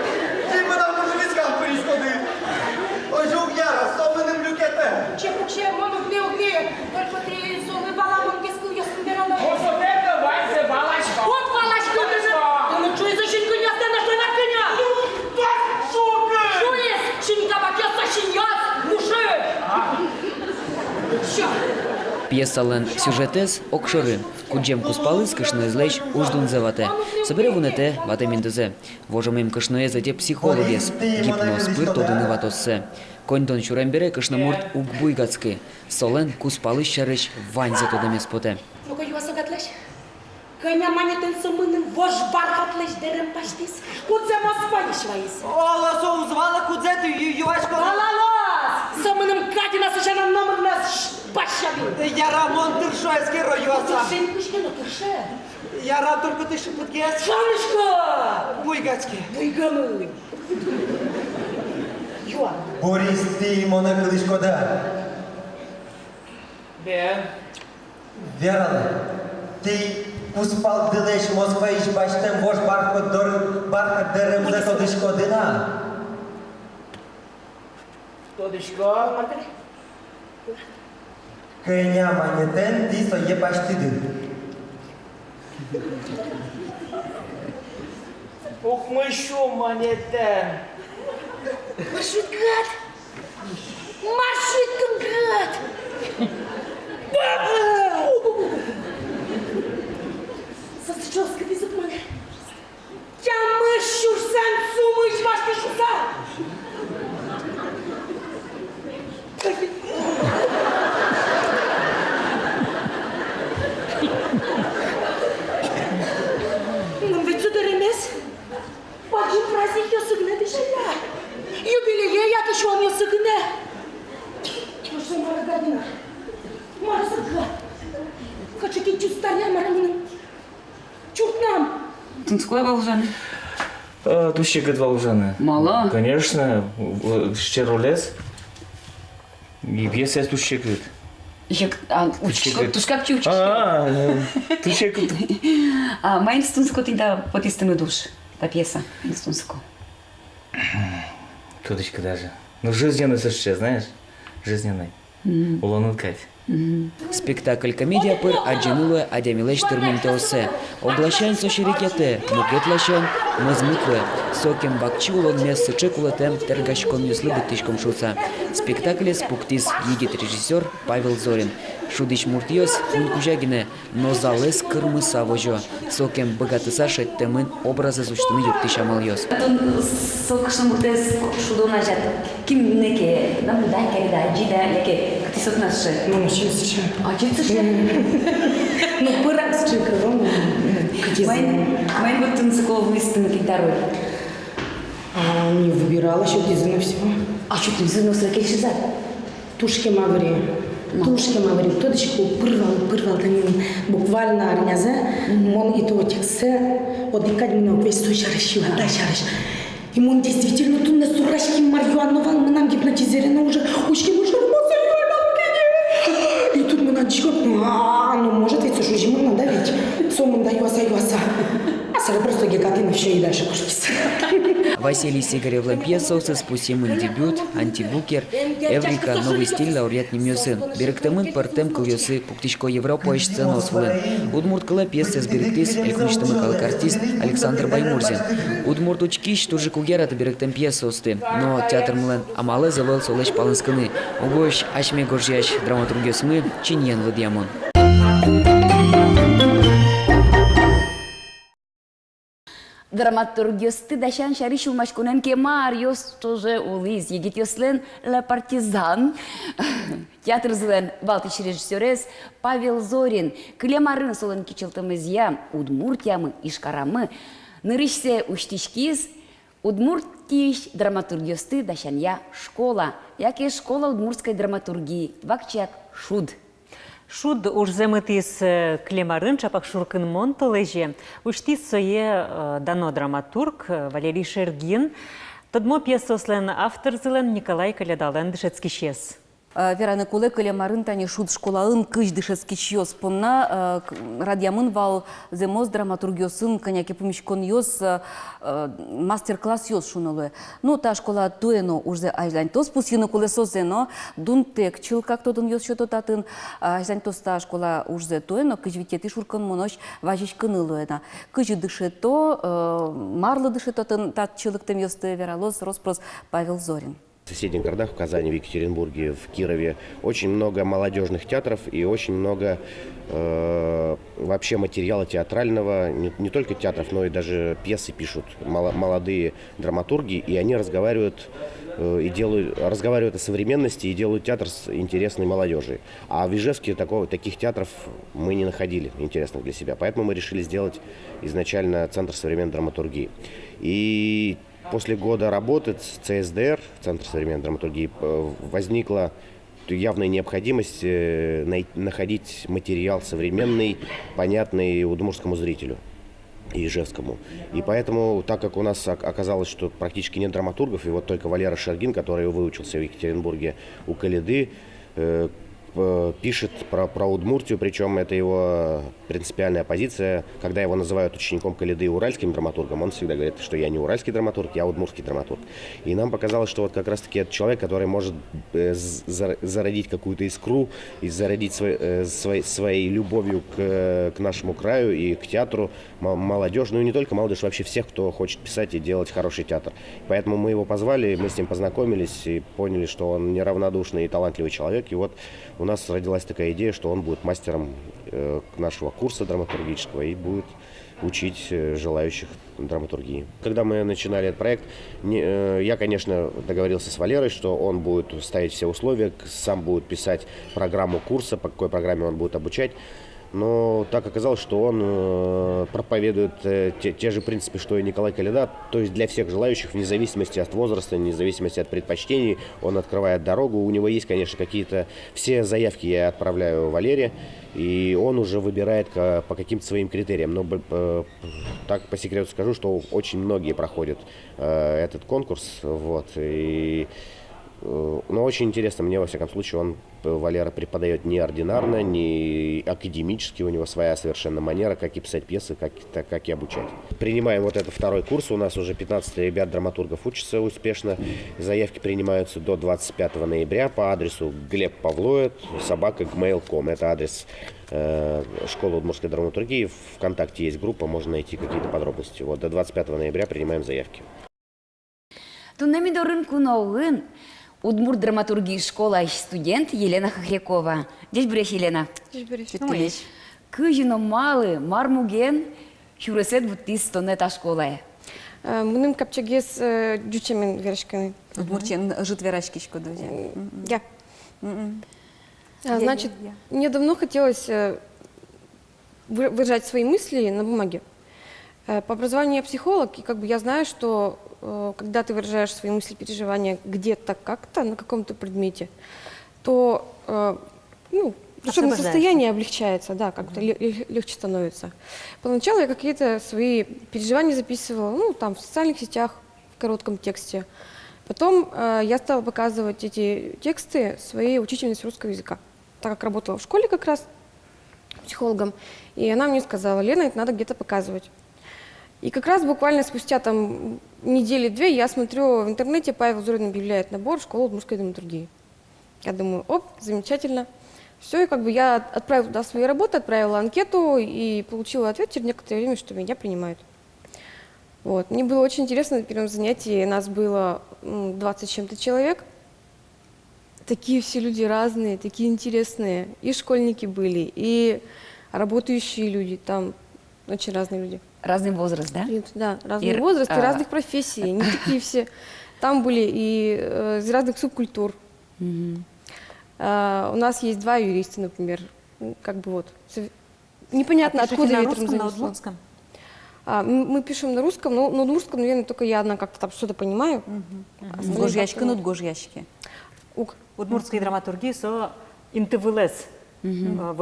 J: Ти мене може візкам перешкоди! Ожуг яра, соменим люкете!
K: Чепуче, ману гни, только ты зоны баламон кескил ясен берана. Вот балашка ты же! Ты ну чуй за щенку не останешь, что на коня! Чуешь? Щенка бакёса щеньяс, мужик! Всё!
C: Пьесален сюжетес окшыры. Куджем куспалыс кышны злеч уждунзевате. Собере вунете вате миндезе. Вожамем кышное зате психологес. Гипноз пырт одыны ватоссе. Коньтон шурембере кышнамурт угбуйгацки. Солен куспалыс шарыш ваньзе тодемес поте.
K: Ну-ка, юасогатлеш. Коня манетен сумыным вож бархатлеш дерем паштис. Кудзе моспаниш ваис.
J: Ола соузвала кудзету ювашко.
K: Алалас! Сумыным катина сушана номер нас пашаби.
J: Яра монтыршо эскеро юаса.
K: Тыршен кушкено тырше.
J: Яра только ты шепоткес.
K: Шанышко!
J: Буйгацки.
K: Буйгамы. Юа.
J: Борис, ти моне кылышкода.
K: Бе.
J: Верно. Ти успал дылеш Москва иш баштем вож барка дерем за тодышкодына.
K: Тодышко.
J: Кеня манетен ти со е баштиды.
K: Ох, мы шо манетен. Маршрут гад! Маршрут гад! Сосчёвска везут меня. Я мышу санцу, мышь ваша шуса! Ну ведь сюда ремес. Один праздник я сыгне дешевя. Юбилей я еще он я сыгне. Ну что, Мара Гадина? Мара сыгла. Хочу кичу старя Маранина. Чурт нам.
C: Тунское волжаны.
E: Тущик от Волжаны.
C: Мало?
E: Конечно, Щеролес. И пьеса из Тущик.
C: Тушкап чучиш.
E: Тущик.
C: Майнстунско ти да потистаме душ. Та пьеса. Майнстунско.
E: Тудочка даже. Ну, жизненный совершенно, знаешь? Жизненный. Улон Кать.
C: Спектакль комедия пыр аджинулы адямилеш тырмунтеосе. Оглашань со шерикете, мукетлашань, мазмутлы. Сокем бакчи улон мессы чекулетем тергашком юслы быттышком шуца. Спектакле спуктис егит режиссер Павел Зорин. Шудич муртиос функужагине, но залез кырмы савожо. Сокем богатыса шеттемын образы зуштыны юктыш амалйос.
B: Сокшын муртес шудона жат. Ким неке, наблюдай когда аджида яке катисотнаше.
K: Ну, чистше.
B: А чистше?
K: Ну, пырак с чекром.
B: Майн вот тунциков выстын китарой.
K: А не выбирала еще дизайна всего.
B: А что ты заносила кельшиза?
K: Тушки маври. Тушки маври. Кто до чего пырвал, там буквально арнязе. Он и то тексе. Вот никак меня весь той шарыш, да шарыш. И он действительно тут на сурашки марьюановал, мы нам гипнотизированы уже. Ушки мы же и тут мы начнем, ну может ведь уже зиму надо ведь. Сомон да юаса. А сара просто гекатына все и дальше кушать.
C: Василий Сигарев пьесосы спустимын дебют, антибукер, Эврика, новый стиль лауреат немёсы. Беректемын партем кыльёсы пуктичко Европа сцена освылын. Удмурткала пьеса с беректис, элькмиштамы калык артист Александр Баймурзин. Удмурт учкиш тоже кугерата беректем пьесосты, но театр млен амалы завел солеш палынсканы. Угош ашме горжяш драматургёсмы чиньян ладьямон. Драматургиосты дашан шариш умашкунен ке Мариос тоже улиз егитёслен ла партизан. Театр злен балтыш режиссерес Павел Зорин. Клемарын солен кичилтымызя Удмуртиямы ишкарамы. Нырышсе уштишкиз Удмуртиш драматургиосты дашанья школа. Яке школа удмуртской драматургии. Вакчак шуд.
A: Шуд уж заметис клемарын чапак шуркын монтолеже. Уштис сое дано драматург Валерий Шергин. Тодмо пьесослен автор зелен Николай Калядален дышецкий шес.
B: Вераны куле клемарын тани шуд школаын кыш дышецкий шес. Понна радиамын вал земоз драматургиосын коняки помещкон йос мастер-класс йос шунулы. Ну та школа туэно уже айжлань тос пусины куле созено дунтек чил как то дун йос что-то татын айжлань тос та школа уже туэно кыш витети шуркан монош важиш кынылуэна. Кыш дышето марлы дышето тат чилыктем йосты вералоз роспрос Павел Зорин.
G: В соседних городах, в Казани, в Екатеринбурге, в Кирове, очень много молодежных театров и очень много вообще материала театрального, не только театров, но и даже пьесы пишут молодые драматурги, и они разговаривают о современности и делают театр с интересной молодежи. А в Ижевске таких театров мы не находили интересных для себя, поэтому мы решили сделать изначально Центр современной драматургии. И после года работы с ЦСДР, Центр современной драматургии, возникла явная необходимость находить материал современный, понятный удмуртскому зрителю и ижевскому. И поэтому, так как у нас оказалось, что практически нет драматургов, и вот только Валера Шергин, который выучился в Екатеринбурге у Коляды, пишет про Удмуртию, причем это его принципиальная позиция. Когда его называют учеником Коляды и уральским драматургом, он всегда говорит, что я не уральский драматург, я удмуртский драматург. И нам показалось, что вот как раз-таки это человек, который может зародить какую-то искру и зародить своей любовью к нашему краю и к театру молодежь, ну и не только молодежь, вообще всех, кто хочет писать и делать хороший театр. Поэтому мы его позвали, мы с ним познакомились и поняли, что он неравнодушный и талантливый человек. И вот у нас родилась такая идея, что он будет мастером нашего курса драматургического и будет учить желающих драматургии. Когда мы начинали этот проект, я, конечно, договорился с Валерой, что он будет ставить все условия, сам будет писать программу курса, по какой программе он будет обучать. Но так оказалось, что он проповедует те же принципы, что и Николай Коляда, то есть для всех желающих, вне зависимости от возраста, вне зависимости от предпочтений, он открывает дорогу. У него есть, конечно, какие-то... Все заявки я отправляю Валере, и он уже выбирает по каким-то своим критериям. Но так по секрету скажу, что очень многие проходят этот конкурс, вот, но очень интересно, мне, во всяком случае, Валера преподает неординарно, не академически, у него своя совершенно манера, как и писать пьесы, как и обучать. Принимаем вот этот второй курс, у нас уже 15 ребят драматургов учатся успешно, заявки принимаются до 25 ноября по адресу Глеб Павлоид, @gmail.com, это адрес школы удмуртской драматургии, ВКонтакте есть группа, можно найти какие-то подробности. Вот, до 25 ноября принимаем заявки.
C: Туннами до рынку новын Удмурт драматургии школа студент Елена Хохрякова. Здесь брешь, Елена.
B: Чуткелеш.
C: Кыжино малы, мармуген, чуресет вот из тонета школа.
L: Муним капчагес дючемен вершканы.
B: Удмуртчен жутверашки шкодузе.
L: Я. Значит, мне давно хотелось выражать свои мысли на бумаге. По образованию я психолог, и как бы я знаю, что когда ты выражаешь свои мысли, переживания где-то как-то на каком-то предмете, то душевное состояние облегчается, да, как-то легче становится. Поначалу я какие-то свои переживания записывала, там в социальных сетях, в коротком тексте. Потом я стала показывать эти тексты своей учительнице русского языка, так как работала в школе как раз психологом, и она мне сказала: Лена, это надо где-то показывать. И как раз буквально спустя там недели-две я смотрю в интернете, Павел Зорин объявляет набор в школу удмуртской драматургии. Я думаю, оп, замечательно. Все, и как бы я отправила туда свои работы, отправила анкету и получила ответ через некоторое время, что меня принимают. Вот. Мне было очень интересно на первом занятии, нас было 20 с чем-то человек. Такие все люди разные, такие интересные. И школьники были, и работающие люди, там очень разные люди.
C: Разный возраст, да?
L: Да, разный возраст и разных профессий, не такие все. Там были и из разных субкультур. У нас есть 2 юриста, например, как бы вот. Непонятно, откуда ветром занесло. Мы пишем на русском, но на удмуртском, наверное, только я одна как-то там что-то понимаю.
B: Гожьяшки, гожьяшки.
A: Удмуртской драматургии со интевылес.
C: Ну,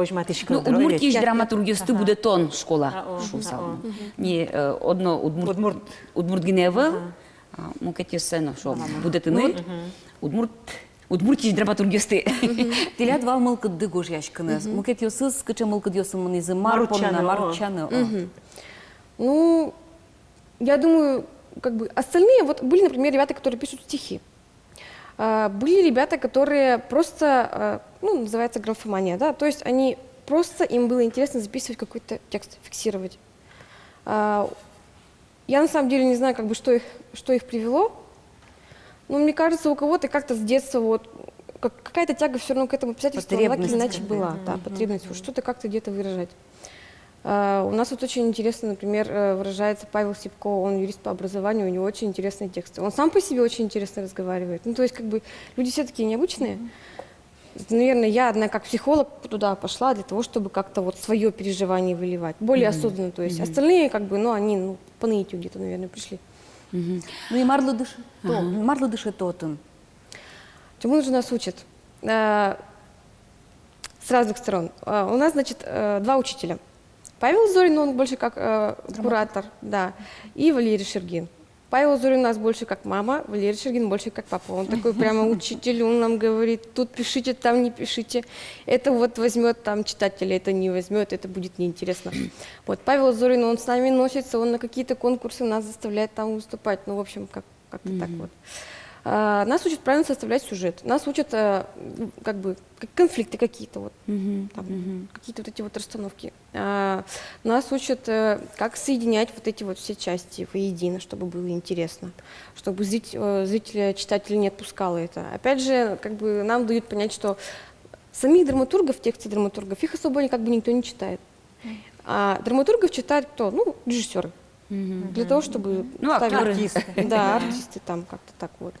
C: удмуртський драматургісти буде тон школа. Ні, одно удмурт гіневел, мукеті сено, що буде тини, удмуртський драматургісти.
B: Тиля 2 мылкыдды гожьяшкыныз. Мукет йосыз, кыча мылкыд йосымынызы марпонна, марчаны.
L: Ну, я думаю, как бы остальные, вот были, например, ребята, которые пишут стихи. Были ребята, которые просто, называется графомания, да, то есть они просто, им было интересно записывать какой-то текст, фиксировать. Я на самом деле не знаю, как бы, что их привело, но мне кажется, у кого-то как-то с детства вот какая-то тяга все равно к этому писательству, она так или иначе была, да, потребность, вот что-то как-то где-то выражать. У нас вот очень интересно, например, выражается Павел Сипко, он юрист по образованию, у него очень интересные тексты. Он сам по себе очень интересно разговаривает. Ну, то есть, как бы, люди все такие необычные. Наверное, я одна как психолог туда пошла для того, чтобы как-то вот свое переживание выливать, более осознанно. То есть, остальные, как бы, они по наитию где-то, наверное, пришли.
B: Ну и марло дыше тотын.
L: Чему же нас учат? С разных сторон. У нас, значит, 2 учителя. Павел Зорин, он больше как куратор, да, и Валерий Шергин. Павел Зорин у нас больше как мама, Валерий Шергин больше как папа. Он такой прямо учитель, он нам говорит, тут пишите, там не пишите. Это вот возьмет там читателя, это не возьмет, это будет неинтересно. Вот Павел Зорин, он с нами носится, он на какие-то конкурсы нас заставляет там выступать. Ну, в общем, как-то так вот. Нас учат правильно составлять сюжет, нас учат как бы конфликты какие-то вот, какие-то вот эти вот расстановки. Нас учат, как соединять вот эти вот все части воедино, чтобы было интересно, чтобы зрителя, читателя не отпускало это. Опять же, как бы нам дают понять, что самих драматургов, тексты драматургов, их особо как бы никто не читает. А драматургов читают кто? Ну, режиссеры. Для того, чтобы...
A: артисты.
L: Да, артисты там как-то так вот.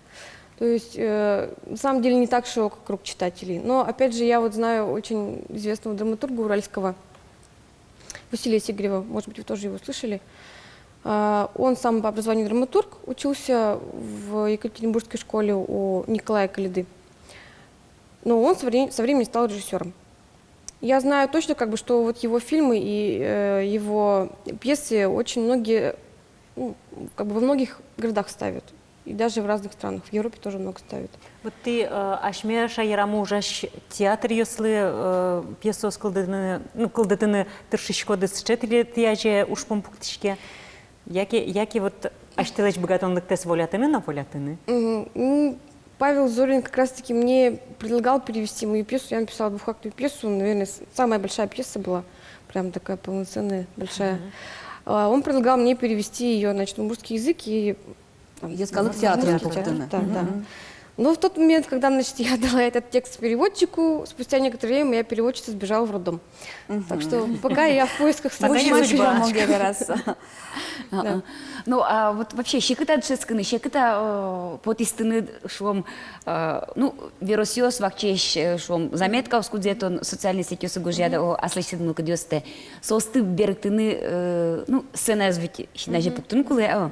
L: То есть, на самом деле, не так широк круг читателей. Но, опять же, я вот знаю очень известного драматурга уральского, Василия Сигарева, может быть, вы тоже его слышали. Он сам по образованию драматург, учился в Екатеринбургской школе у Николая Калиды. Но он со временем стал режиссером. Я знаю точно, как бы, что вот его фильмы и его пьесы очень многие, как бы во многих городах ставят. и даже в разных странах. В Европе тоже много ставят.
A: Вот ты ашме шайраму ужаш театр, если пьесу складываны тыршишкоды счетили тяже уж помпуктишке. Яки вот аштелеч богатонлык тес волятыны на волятыны?
L: Павел Зорин как раз-таки мне предлагал перевести мою пьесу. Я написала двухактную пьесу, наверное, самая большая пьеса была, прям такая полноценная, большая. Он предлагал мне перевести ее, значит, на русский язык и...
B: Я сказала, в театре.
L: Да. Но в тот момент, когда, значит, я дала этот текст переводчику, спустя некоторое время моя переводчица сбежала в роддом. Так что пока я в поисках своей
C: Ну, а вот вообще, щекыта дшесканы, щекыта потистыны швом, ну, веросиос вакчеш швом заметка скудзетон социальные сети сгужяда о аслышидну кадёсте. Состы берктыны, ну, сцена звуки, даже пуктын куле,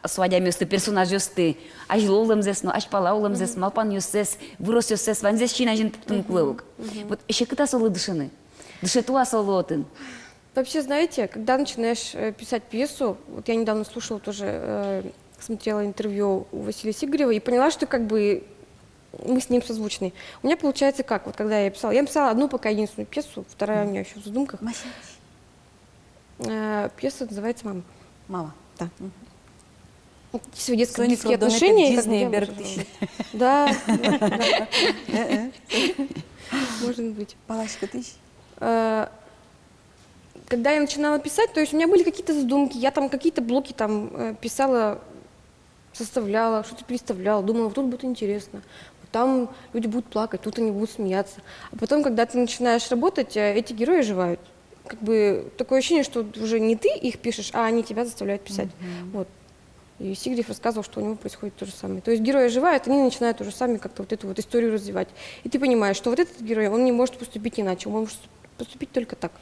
C: свадя место персонаж ёсты, аж лолым зес, но аж палаулым зес, малпан ёсес, вырос ёсес, ванзес чинажин пуктын кулеук. Вот щекыта солы дышаны, дышетуа солотын.
L: Вообще, знаете, когда начинаешь писать пьесу, вот я недавно слушала тоже, смотрела интервью у Василия Сигарева и поняла, что как бы мы с ним созвучны. У меня получается как, вот когда я писала одну пока единственную пьесу, вторая у меня еще в задумках. Пьеса называется «Мама».
B: Мама.
L: Да. Детские отношения. Да. Может быть. Когда я начинала писать, то есть у меня были какие-то задумки, я там какие-то блоки там писала, составляла, что-то переставляла, думала, вот тут будет интересно, вот там люди будут плакать, тут они будут смеяться. А потом, когда ты начинаешь работать, эти герои оживают. Как бы такое ощущение, что уже не ты их пишешь, а они тебя заставляют писать. Вот. И Сигарев рассказывал, что у него происходит то же самое. То есть герои оживают, они начинают то же самое как-то вот эту вот историю развивать. И ты понимаешь, что вот этот герой, он не может поступить иначе, он может поступить только так.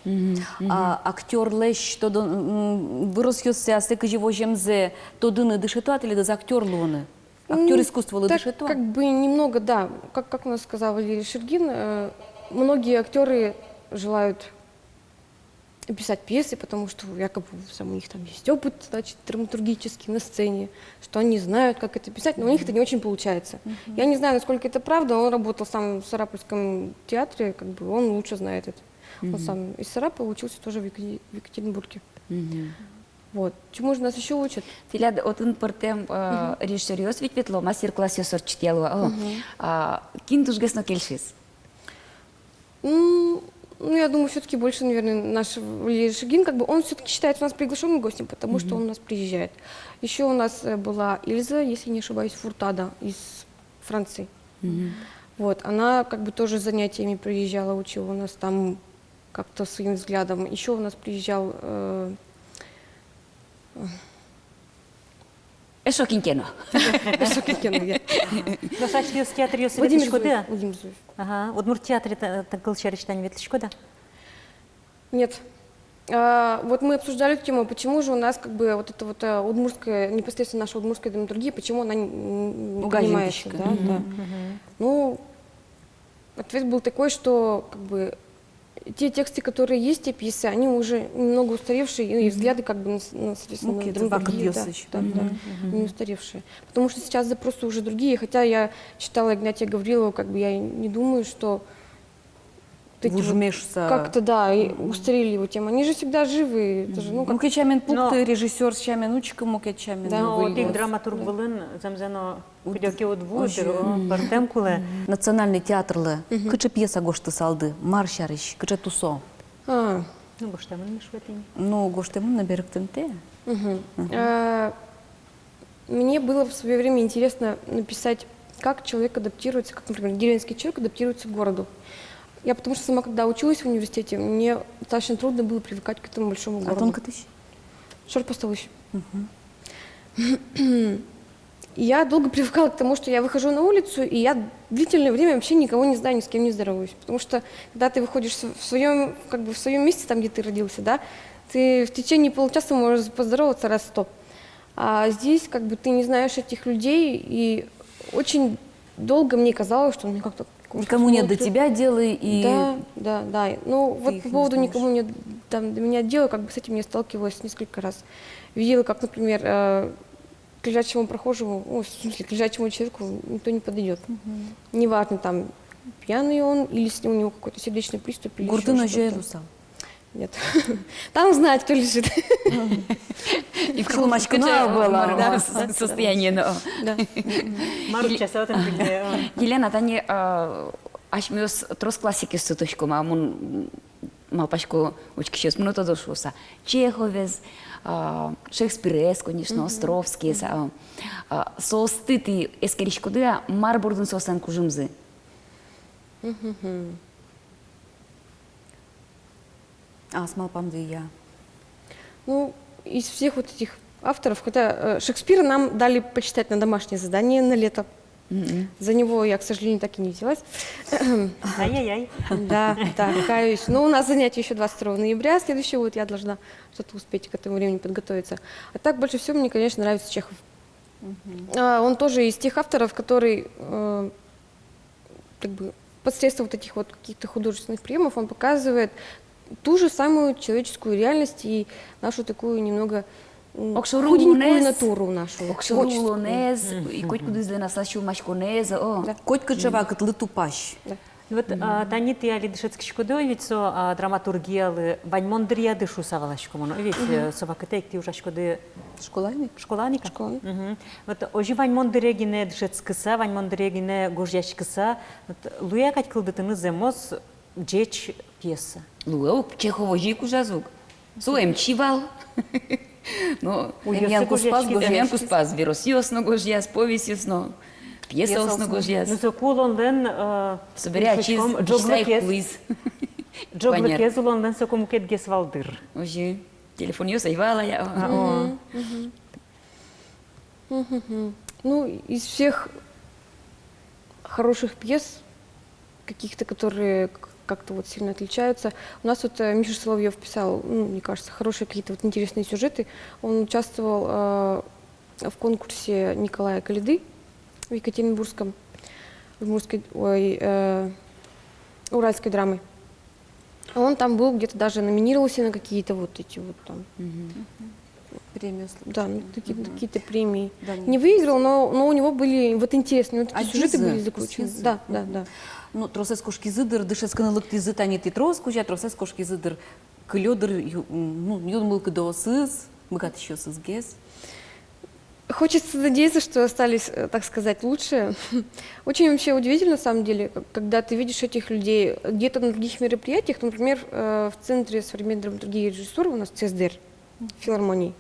B: Актер лещ, то вырос ёсся, стык живо жемзе, то дыны дышетуат или да актер луны? Актер искусства дышетуат?
L: Как бы немного, да. Как у нас сказал Валерий Шергин, многие актеры желают писать пьесы, потому что якобы у них там есть опыт, значит, драматургический на сцене, что они знают, как это писать, но у них это не очень получается. Я не знаю, насколько это правда, он работал сам в Сарапульском театре, как бы он лучше знает это. Он сам из Сарапула учился тоже в Екатеринбурге. Вот. Чему же нас еще учат?
C: Тиляд отын пыртем режиссерёс ведь ветло, мастер-класс ёсор чтело. Кин тужгесно кельшис?
L: Ну, я думаю, все-таки больше, наверное, наш Валерий Шергин, как бы он все-таки считается у нас приглашенным гостем, потому что он у нас приезжает. Еще у нас была Ильза, если не ошибаюсь, Фуртада из Франции. Вот, она как бы тоже с занятиями приезжала, учила у нас там как-то своим взглядом. Еще у нас приезжал...
C: Эшокинкено.
L: Эшокинкено, я.
A: Но сачки с театре
L: Владимир
A: Зуев.
L: Владимир Зуев.
A: Ага. Вот театре Танкалчаричтань Ветличкода?
L: Нет. Вот мы обсуждали эту тему, почему же у нас как бы вот эта вот удмуртская, непосредственно наша удмуртская драматургия, почему она не понимается. Да? Ну, ответ был такой, что как бы те тексты, которые есть, те пьесы, они уже немного устаревшие, и взгляды как бы соответственно, на драматургию, не устаревшие. Потому что сейчас запросы уже другие, хотя я читала Игнатия Гаврилова, как бы я не думаю, что как-то, да, и устарели его темы. Они же всегда живы. Это же,
B: ну, кечамен пункты, режиссер, чамен учка, кечамен.
A: Но тих драматург былын, замзено кудёке удву, партем куле.
B: Национальный театрлы, кыча пьеса гошты салды, маршарыш, кыча тусо.
A: Ну, гоштемын мишветин.
B: Ну, гоштемын на берег тенте.
L: Мне было в свое время интересно написать, как человек адаптируется, как, например, деревенский человек адаптируется к городу. Я потому что сама, когда училась в университете, мне достаточно трудно было привыкать к этому большому городу.
B: А тонко ты?
L: Шорпостолыщ. Я долго привыкала к тому, что я выхожу на улицу, и я длительное время вообще никого не знаю, ни с кем не здороваюсь. Потому что, когда ты выходишь в своем, как бы в своем месте, там, где ты родился, да, ты в течение получаса можешь поздороваться раз 100. А здесь, как бы, ты не знаешь этих людей, и очень долго мне казалось, что мне как-то...
B: Никому нет до тебя дела и...
L: Да. Ну, вот по поводу никому нет до меня дела, как бы с этим я сталкивалась несколько раз. Видела, как, например, к лежачему прохожему, в смысле, к лежачему человеку никто не подойдет. Неважно, там, пьяный он, или у него какой-то сердечный приступ, или
B: Гурдын
L: еще
B: уже
L: что-то.
B: лусал.
L: Нет. Там знает, кто лежит.
C: И в
B: Шулмачка
C: состоянии.
L: Да.
A: Маруча, саутен биле.
C: Елена, тани ашмиос трос классики суточку, мамун малпашку учкищес минута дошуса. Чеховез, Шекспирес, конечно, Островский, соостыты эскеришкудыа марбурдын сосан кужымзы.
B: Асмал памдыя.
L: Ну, из всех вот этих авторов, хотя Шекспира нам дали почитать на домашнее задание на лето. За него я, к сожалению, так и не взялась.
A: Ай-яй-яй.
L: Да, каюсь. Но у нас занятие еще 22 ноября, следующий год я должна что-то успеть к этому времени подготовиться. А так больше всего мне, конечно, нравится Чехов. Он тоже из тех авторов, который как бы посредством вот этих вот каких-то художественных приемов он показывает ту же самую человеческую реальность и нашу такую немного худенькую натуру нашу.
C: Окшурулонез, и коть куда излена слащу машконеза.
B: Коть качава катлы тупаш.
A: Вот тани ты али дышецки шкодой, ведь со драматургиялы ваньмондрия дышу савалашкому, ведь совакатек ты уже шкоды
B: Школаник?
A: Школаника.
L: Школаник.
A: Вот ожи ваньмондрия гине дышецкиса, ваньмондрия гине гожьяшкиса. Луя кать кылдытыны земос джеч пьеса.
C: Луя Чехова жику жазук. Суем чивал. Ну,
B: Емянку спас,
C: Емянку спас, вирусиосно гожьяс, повесиосно. Пьеса основгожьяс.
A: Ну, за кулон лен...
C: Соберя чиз, чистай квиз.
A: Джоглакезу лон лен сокому кет гес валдыр.
C: Ожи, телефон сайвала я.
L: Ну, из всех хороших пьес, каких-то, которые как-то вот сильно отличаются. У нас вот Миша Соловьев писал, ну, мне кажется, хорошие какие-то вот интересные сюжеты. Он участвовал в конкурсе Николая Калиды в Екатеринбургском, уральской драмы. А он там был, где-то даже номинировался на какие-то вот эти вот там...
B: Премию.
L: Да, какие-то премии. Да, не выиграл, но у него были вот интересные вот эти сюжеты были закручены. Да.
B: Ну, тросескошки зыдыр, дышесканы лыктизы танеты троскуча, тросескошки зыдыр кылёдыр, ну, юдмылка доосыз, богат еще сызгез.
L: Хочется надеяться, что остались, так сказать, лучшие. Очень вообще удивительно, на самом деле, когда ты видишь этих людей где-то на других мероприятиях, например, в Центре современной драматургии и режиссуры у нас ЦСДР, в филармонии.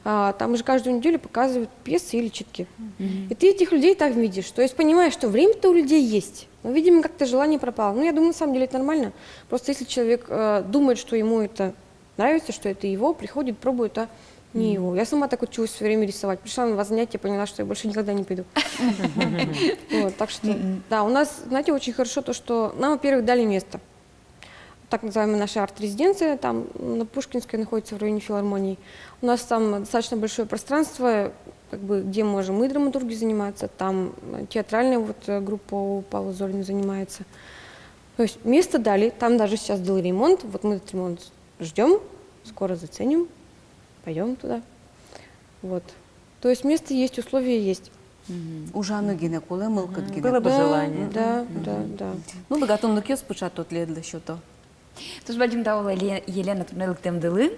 L: Там уже каждую неделю показывают пьесы или читки. И ты этих людей так видишь. То есть понимаешь, что время-то у людей есть. Но, видимо, как-то желание пропало. Ну, я думаю, на самом деле это нормально. Просто если человек думает, что ему это нравится, что это его, приходит, пробует, а не его. Я сама так училась все время рисовать. Пришла на занятия, поняла, что я больше никогда не пойду. Так что, да, у нас, знаете, очень хорошо то, что нам, во-первых, дали место. Так называемая наша арт-резиденция, там на Пушкинской находится в районе филармонии. У нас там достаточно большое пространство, как бы, где можем мы, драматурги, заниматься, там театральная вот группа у Павла Зорина занимается. То есть место дали, там даже сейчас был ремонт, вот мы этот ремонт ждем, скоро заценим, пойдем туда. Вот. То есть место есть, условия есть.
B: Ужаны гинеколы, мылкат гинеколы.
A: Было бы желание.
L: Да.
B: Ну, богатонлык ёс пычат от ледлы что-то.
C: Туз бадим давала Елена тунелык темдылы.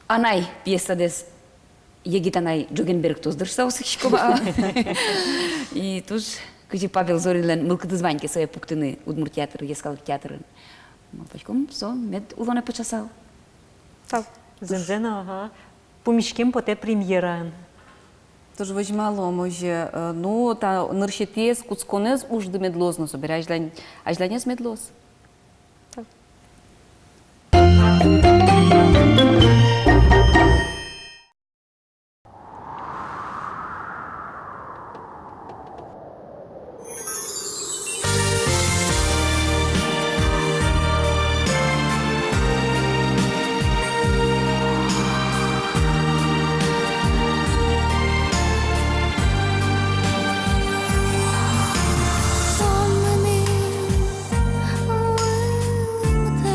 C: Анай пьеса дес Егитанай Джогенберг туздырса усыхшкова. И туз кыжи Павел Зорин мылкыды званьки свои пуктыны Удмур театры, Ескалык театрын. Малпачком со мед улоне почасал.
L: Так.
A: Зензена, помешкем поте премьера.
B: Тоже возьмало, може, ну, та нырщетес, куцконез ужды медлозно собира, ажланес медлоз.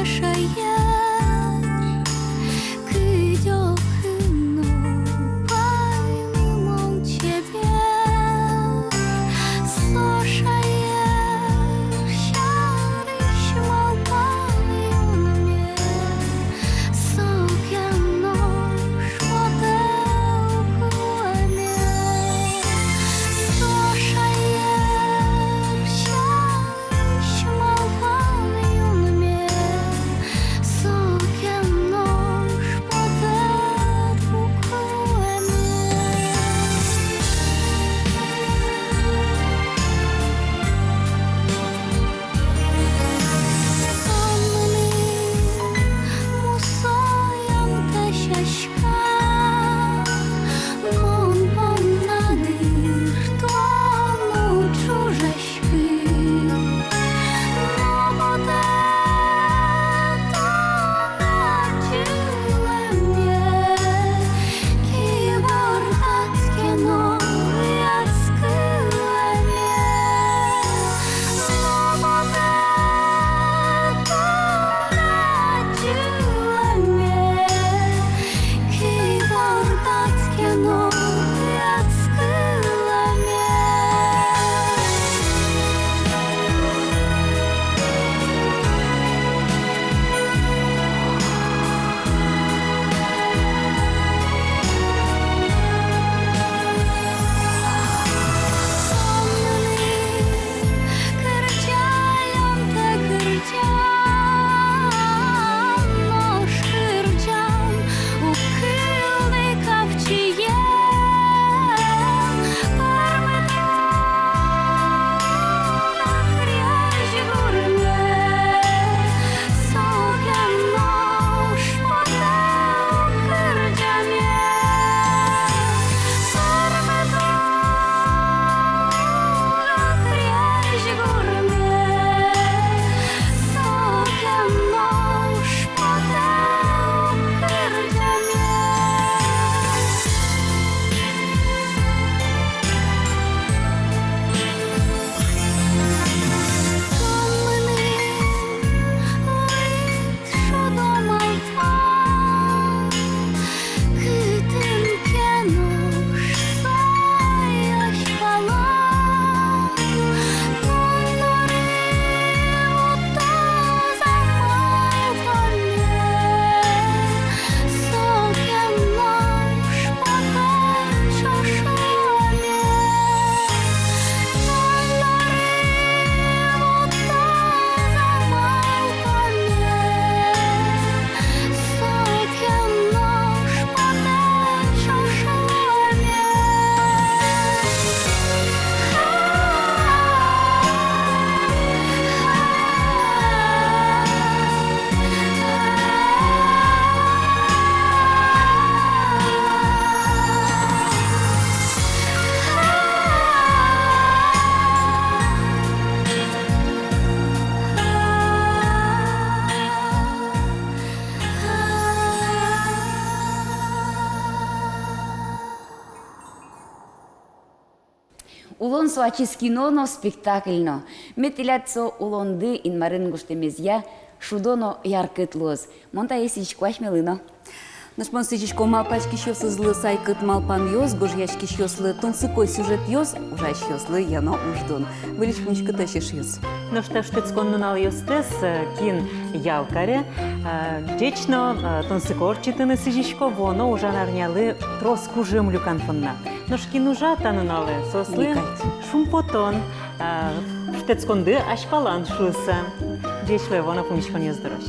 M: Шаян
C: Улон суачис киноно спектакльно. Метиляцо улонды инмарын гуштемезья шудоно яркытлоз. Монта есич квашмелыно.
B: Нашман сычечко малпачки щёсызлы сайкыт малпан ёз, гожьячки щёслы тонсыкой сюжет ёз, ужач ёслы яно уждон. Вылечкничка тащишь ёз.
A: Ну что ж, тыцкон нунал юстес, кин ялкаре, дечно тонсыкорчитыны сижичко, воно уже нарняли троску жемлю канфонна. Но шкин ужа тануналы, сослы шумпотон, штецконды ашпалан шуса. Дечле воно помичкон ездорош.